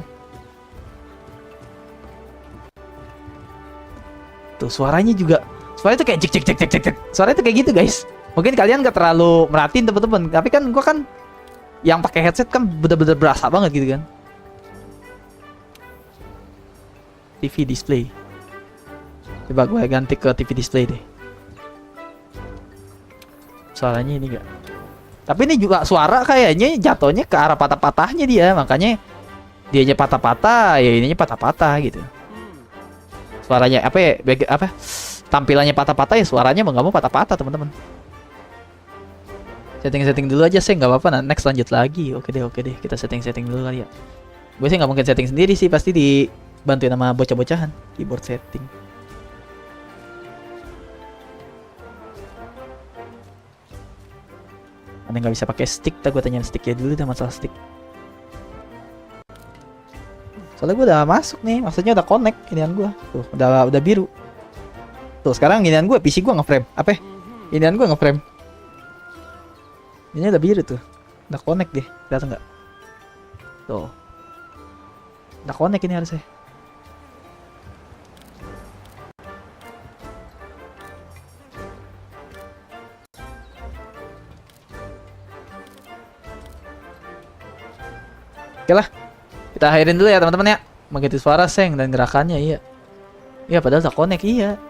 Tuh suaranya juga. Suaranya tuh kayak cek. Suaranya tuh kayak gitu guys. Mungkin kalian gak terlalu merhatiin temen-temen. Tapi kan gua kan yang pakai headset kan bener-bener berasa banget gitu kan. TV display. Coba gue ganti ke TV display deh. Suaranya ini enggak. Tapi ini juga suara kayaknya jatuhnya ke arah patah-patahnya dia. Makanya dianya patah-patah, ya ininya patah-patah gitu. Suaranya apa ya? Tampilannya patah-patah ya suaranya mau nggak mau patah-patah teman-teman. Setting dulu aja sih nggak apa-apa. Nah, next lanjut lagi. Oke deh kita setting dulu kali ya. Gue sih nggak mungkin setting sendiri sih, pasti dibantuin sama bocah-bocahan keyboard setting. Ada nggak bisa pakai stick? Gue tanya sticknya dulu dah, masalah stick. Soalnya gue udah masuk nih, maksudnya udah connect inian gue. Tuh, udah biru. Tuh, sekarang inian gue, PC gue nge-frame. Apa? Inian gue nge-frame. Ini udah biru tuh. Udah connect deh, lihat nggak? Tuh. Udah connect ini harusnya. Oke lah. Kita akhirin dulu ya teman-teman ya. Mengganti suara seng dan gerakannya iya. Iya padahal tak connect iya.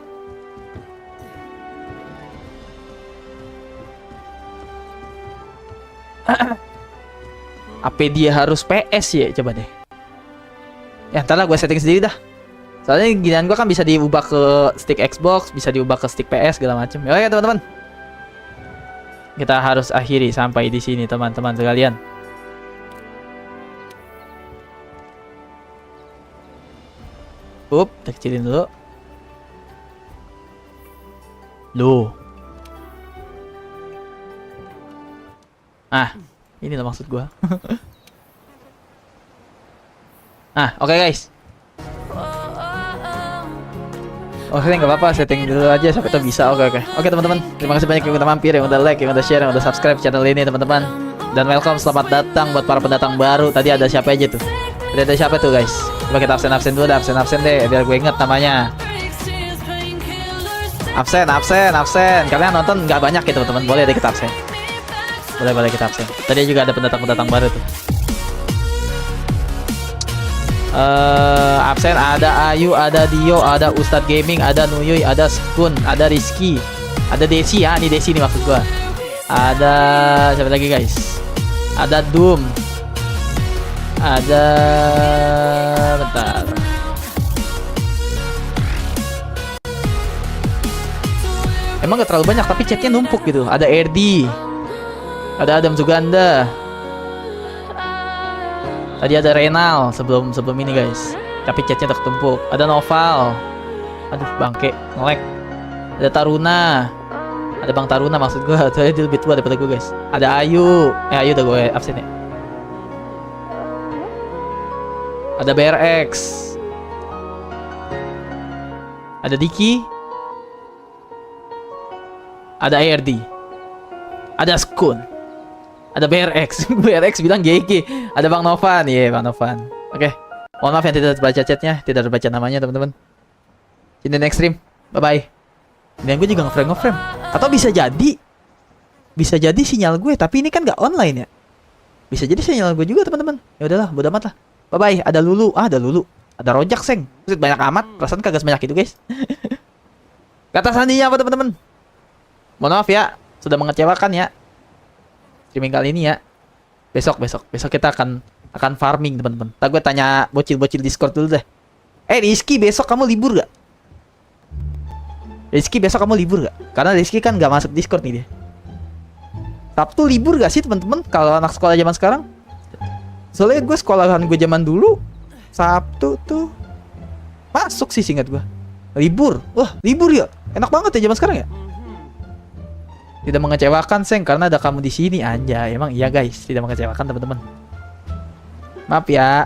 Apa dia harus PS ya? Coba deh. Ya ntar lah gue setting sendiri dah. Soalnya ginian gue kan bisa diubah ke stick Xbox, bisa diubah ke stick PS segala macam. Ya teman-teman. Kita harus akhiri sampai di sini teman-teman sekalian. Kita kecilin dulu. Loh. Ini lah maksud gua. Oke guys. Oke, nggak apa-apa, setting dulu aja sampai itu bisa. Oke teman-teman, terima kasih banyak yang udah mampir, yang udah like, yang udah share, yang udah subscribe channel ini teman-teman. Dan welcome, selamat datang buat para pendatang baru. Tadi ada siapa aja tuh? Tadi ada siapa tuh guys? Coba kita absen dulu, absen deh, biar gue inget namanya. Absen. Kalian nonton nggak banyak ya teman-teman, boleh deh kita absen. Boleh kita absen. Tadi juga ada pendatang baru tuh. Absen ada Ayu, ada Dio, ada Ustadz Gaming, ada Nuyuy, ada Skun, ada Rizky, ada Desi ya, ini Desi nih maksud gua. Ada siapa lagi guys? Ada Doom. Ada bentar. Emang gak terlalu banyak tapi chatnya numpuk gitu. Ada RD, ada Adam Suganda. Tadi ada Renal sebelum ini guys. Tapi chatnya udah ketumpuk. Ada Noval. Aduh bangke, nge-lag. Ada Taruna. Ada Bang Taruna maksud gue. Soalnya dia lebih tua daripada gue guys. Ada Ayu. Ayu udah gue absen ya. Ada BRX. Ada Diki. Ada ARD. Ada Skun. Ada BRX. BRX bilang GG. Ada Bang Novan. Bang Novan. Oke. Mohon maaf yang tidak terbaca chatnya, tidak terbaca namanya teman-teman. See you in the next stream. Bye-bye. Dan gue juga ngeframe. Atau bisa jadi sinyal gue, tapi ini kan nggak online ya. Bisa jadi sinyal gue juga teman-teman. Ya udahlah, bodo amat lah. Bye-bye. Ada Lulu. Ada Lulu. Ada Rojak, Seng. Banyak amat. Perasaan kagak sebanyak itu, guys. Kata sandinya apa teman-teman? Mohon maaf ya, sudah mengecewakan ya. Streaming kali ini ya. Besok kita akan farming teman-teman. Ntar gue tanya bocil-bocil Discord dulu deh. Rizky, besok kamu libur gak? Karena Rizky kan gak masuk Discord nih dia. Sabtu libur gak sih teman-teman? Kalau anak sekolah zaman sekarang? Soalnya gue sekolahan gue zaman dulu Sabtu tuh masuk sih singkat gue. Libur. Wah libur ya. Enak banget ya zaman sekarang ya. Tidak mengecewakan Seng karena ada kamu di sini aja. Emang iya guys, tidak mengecewakan teman-teman. Maaf ya.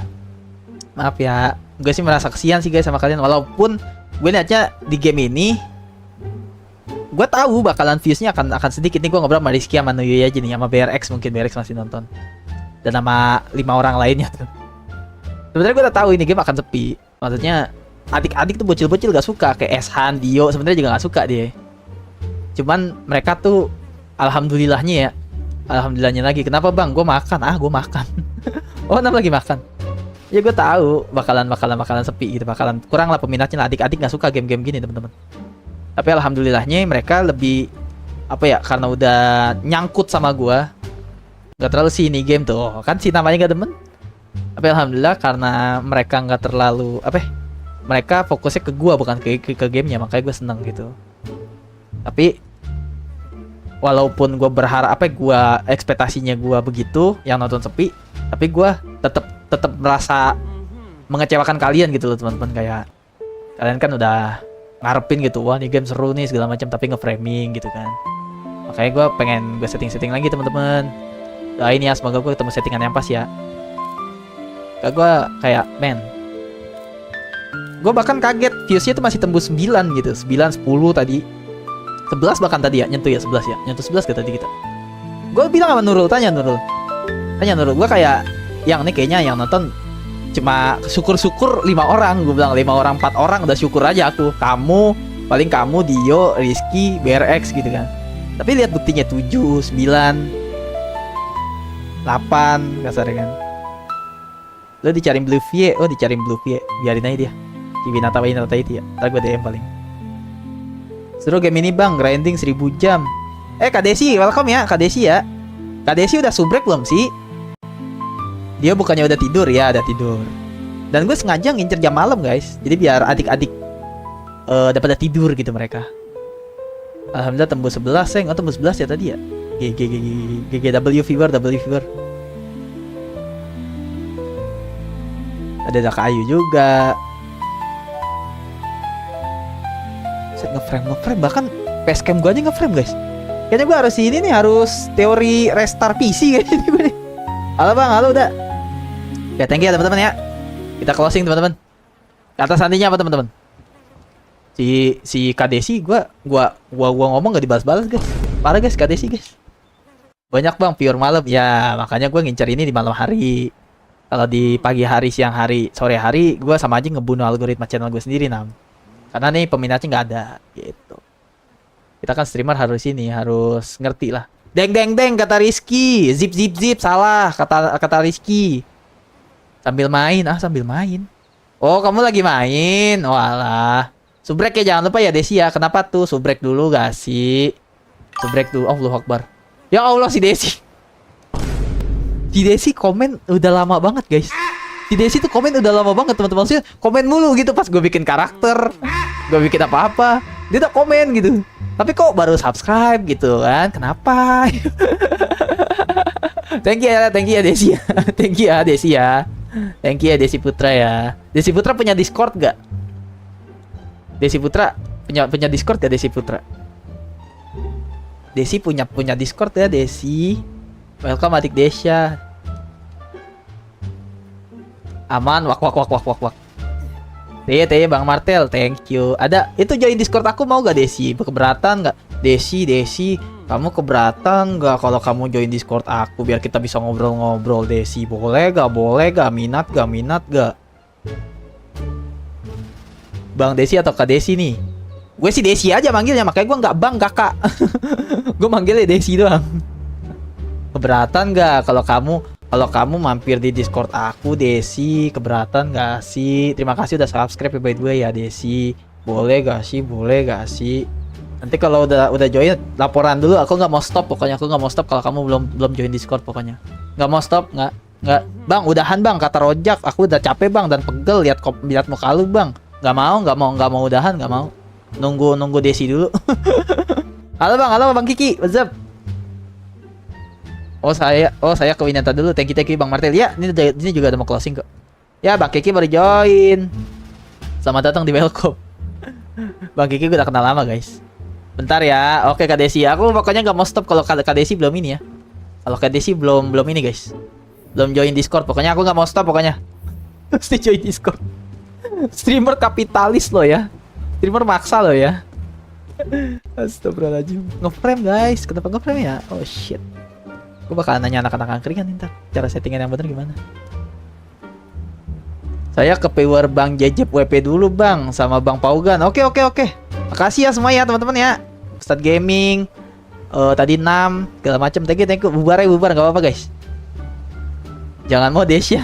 Gue sih merasa kesian sih guys sama kalian. Walaupun gue liatnya di game ini, gue tahu bakalan viewsnya akan sedikit nih. Gue ngobrol sama Rizky sama Nuyuy aja nih, sama BRX mungkin BRX masih nonton. Dan sama 5 orang lainnya tuh. Sebenarnya gue udah tahu ini game akan sepi. Maksudnya adik-adik tuh bocil-bocil gak suka kayak Eshan, Dio sebenarnya juga gak suka dia. Cuman mereka tuh alhamdulillahnya lagi. Kenapa bang? Gue makan. Gue makan. Oh kenapa lagi makan? Ya gue tahu bakalan sepi gitu. Bakalan kurang lah peminatnya lah. Adik-adik gak suka game-game gini teman-teman. Tapi alhamdulillahnya mereka lebih karena udah nyangkut sama gue. Gak terlalu sih ini game tuh. Kan sih namanya gak demen. Tapi alhamdulillah karena mereka gak terlalu mereka fokusnya ke gue bukan ke gamenya. Makanya gue seneng gitu. Tapi walaupun gue berharap ekspektasinya gue begitu yang nonton sepi, tapi gue tetap merasa mengecewakan kalian gitu loh teman-teman. Kayak kalian kan udah ngarepin gitu, wah ini game seru nih segala macam, tapi nge-framing gitu kan. Makanya gue pengen setting lagi teman-teman. Doain ya semoga gue ketemu settingan yang pas ya. Gue kayak gue bahkan kaget viewsnya tuh masih tembus 9 gitu, 9, 10 tadi. 11 bahkan tadi ya, nyentuh 11 ke tadi kita. Gue bilang sama Nurul, tanya Nurul, gue kayak yang nih kayaknya yang nonton cuma syukur 5 orang. Gue bilang 5 orang, 4 orang udah syukur aja aku. Paling kamu, Dio, Rizky, BRX gitu kan. Tapi lihat buktinya 7, 9, 8 kasarnya kan. Lo dicariin Blue Vie, biarin aja dia. Cibinata itu ya, ntar gue DM paling. Seru game ini bang, grinding 1000 jam. Kak Desi, welcome ya Kak Desi ya. Kak Desi udah subrek belum sih? Dia bukannya udah tidur ya, udah tidur. Dan gue sengaja ngincer jam malam guys. Jadi biar adik-adik pada tidur gitu mereka. Alhamdulillah tembus 11 Seng. Oh tembus 11 ya tadi ya. W fever. Ada Kak Ayu juga. Set ngeframe bahkan facecam gue aja ngeframe guys. Kayaknya gue harus ini nih, harus teori restart PC kayaknya gue nih. Halo bang, halo udah. Ya thank you ya teman-teman ya. Kita closing teman-teman. Kata sandinya apa teman-teman? Si Kadesi gua ngomong gak dibalas-balas guys. Parah guys Kadesi guys. Banyak bang pure malam. Ya makanya gue ngincer ini di malam hari. Kalau di pagi hari, siang hari, sore hari, gue sama aja ngebunuh algoritma channel gue sendiri nam. Karena nih peminatnya nggak ada gitu. Kita kan streamer harus ini, harus ngerti lah. Deng deng deng kata Rizky. Zip zip zip salah kata Rizky. Sambil main, sambil main. Oh kamu lagi main, oh alah. Subrek ya jangan lupa ya Desi ya. Kenapa tuh? Subrek dulu gak sih? Subrek dulu. Allahu Akbar. Ya Allah si Desi. Si Desi komen udah lama banget guys. Si Desi tuh komen udah lama banget teman-teman. Maksudnya komen mulu gitu pas gue bikin karakter, gue bikin apa-apa, dia udah komen gitu. Tapi kok baru subscribe gitu kan? Kenapa? Thank you ya Desi ya. Thank you ya Desi ya. Thank you ya Desi Putra ya. Desi Putra punya Discord gak? Desi Putra punya Discord ya Desi Putra? Desi punya Discord ya Desi. Welcome adik Desya. Aman wak. Teh Bang Martel, thank you. Ada itu join Discord aku mau gak Desi? Keberatan gak? Desi, kamu keberatan gak kalau kamu join Discord aku biar kita bisa ngobrol-ngobrol Desi? Boleh gak? Minat gak? Bang Desi atau Kak Desi nih? Gue sih Desi aja manggilnya, makanya gue nggak Bang Kakak. Gue manggilnya Desi doang. Keberatan gak kalau kamu mampir di Discord aku Desi? Keberatan gak sih? Terima kasih udah subscribe by the way ya Desi. Boleh gak sih? Nanti kalau udah join laporan dulu. Aku nggak mau stop pokoknya. Aku nggak mau stop kalau kamu belum join Discord pokoknya. Nggak mau stop nggak. Bang udahan bang kata Rojak. Aku udah capek bang dan pegel lihat muka lu bang. Nggak mau udahan nggak mau. Nunggu Desi dulu. halo bang Kiki, what's up? Oh saya ke Winata dulu. Thank you Bang Martel. Ya, ini juga ada mau closing kok. Ya, Bang Kiki baru join. Selamat datang di welcome. Bang Kiki gue udah kenal lama, guys. Bentar ya. Oke, Kak Desi. Aku pokoknya nggak mau stop kalau Kak Desi belum ini ya. Kalau Kak Desi belum ini, guys. Belum join Discord. Pokoknya aku nggak mau stop pokoknya. Mesti join Discord. Streamer kapitalis loh ya. Streamer maksa loh ya. Astagfirullahaladzim. Ngeframe, guys. Kenapa ngeframe ya? Oh shit. Gue bakal nanya anak-anak angkringan ntar cara settingan yang bener gimana. Saya ke viewer Bang Jejep WP dulu bang sama Bang Paugan. Oke. Makasih ya semua ya teman-teman ya. Ustadz Gaming tadi 6 segala macam. Thank you. Bubar gak apa-apa guys. Jangan mau Desya.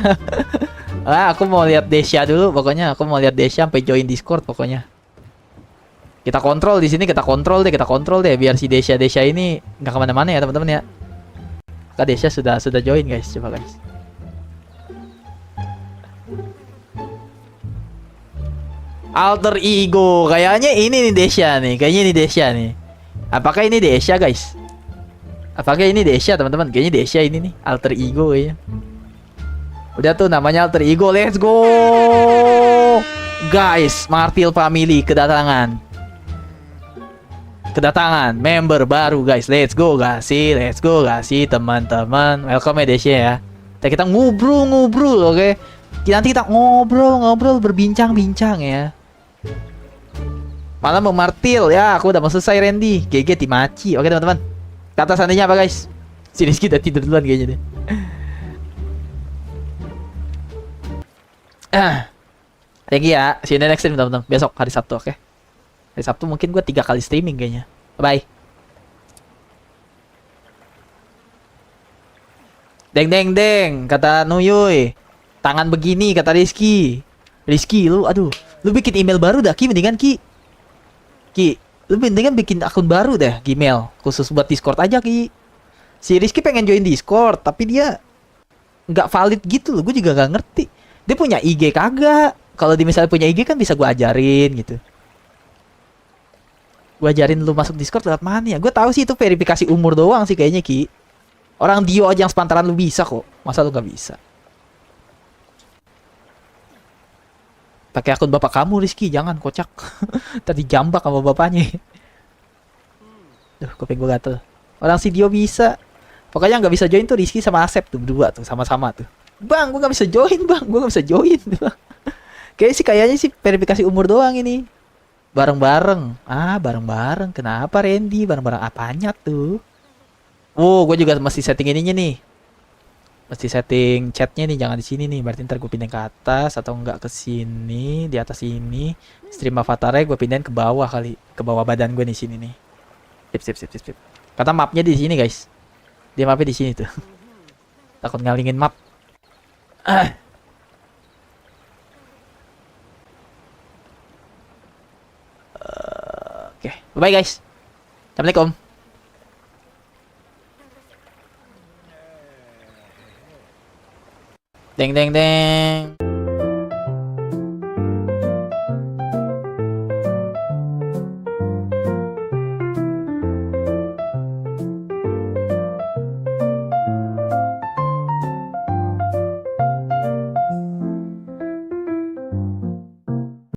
Aku mau lihat Desya dulu pokoknya. Aku mau lihat Desya sampai join Discord pokoknya. Kita kontrol di sini, kita kontrol deh biar si Desya ini nggak kemana-mana ya teman-teman ya. Kak Desya sudah join guys, coba guys. Alter ego, kayaknya ini nih Desya nih, Apakah ini Desya guys? Apakah ini Desya teman-teman? Kayaknya Desya ini nih, alter ego kayaknya. Udah tuh namanya alter ego, let's go guys. Martil Family kedatangan member baru guys. Let's go gak sih teman-teman. Welcome ya Desya ya. Kita ngobrol oke. Nanti kita ngobrol berbincang ya. Malam Martil ya. Aku udah mau selesai Randy. GG Timachi. Oke teman-teman. Kata sandinya apa guys? Si Rizky udah tidur duluan kayaknya deh. Thank you ya. See you in the next stream teman-teman. Besok hari Sabtu oke. Hari Sabtu mungkin gue 3 kali streaming kayaknya. Bye. Deng kata Nuyuy. Tangan begini kata Rizky, lu bikin email baru dah Ki, mendingan Ki, lu mendingan bikin akun baru dah Gmail khusus buat Discord aja Ki. Si Rizky pengen join Discord tapi dia nggak valid gitu loh. Gue juga nggak ngerti. Dia punya IG kagak? Kalau dia misalnya punya IG kan bisa gue ajarin gitu. Gue ajarin lu masuk Discord lewat mana ya? Gue tahu sih itu verifikasi umur doang sih kayaknya Ki. Orang Dio aja yang sepantaran lu bisa kok. Masa lu gak bisa? Pakai akun bapak kamu Rizky, jangan kocak. Tadi jambak sama bapaknya. Duh, kuping gue gatel. Orang si Dio bisa. Pokoknya nggak bisa join tuh Rizky sama Asep tuh berdua tuh sama-sama tuh. Bang, gua nggak bisa join bang, gua nggak bisa join. Kayaknya sih verifikasi umur doang ini. Bareng-bareng. Bareng-bareng. Kenapa Randy? Bareng-bareng apanya tuh? Oh, gue juga mesti setting ininya nih. Mesti setting chatnya nih, jangan di sini nih. Berarti ntar gue pindah ke atas atau enggak ke sini, di atas ini. Stream avatarnya gue pindahin ke bawah kali, ke bawah badan gue nih sini nih. Sip. Kata mapnya di sini guys. Dia mapnya di sini tuh. Takut ngalingin map. Oke, bye guys. Assalamualaikum. Deng deng deng.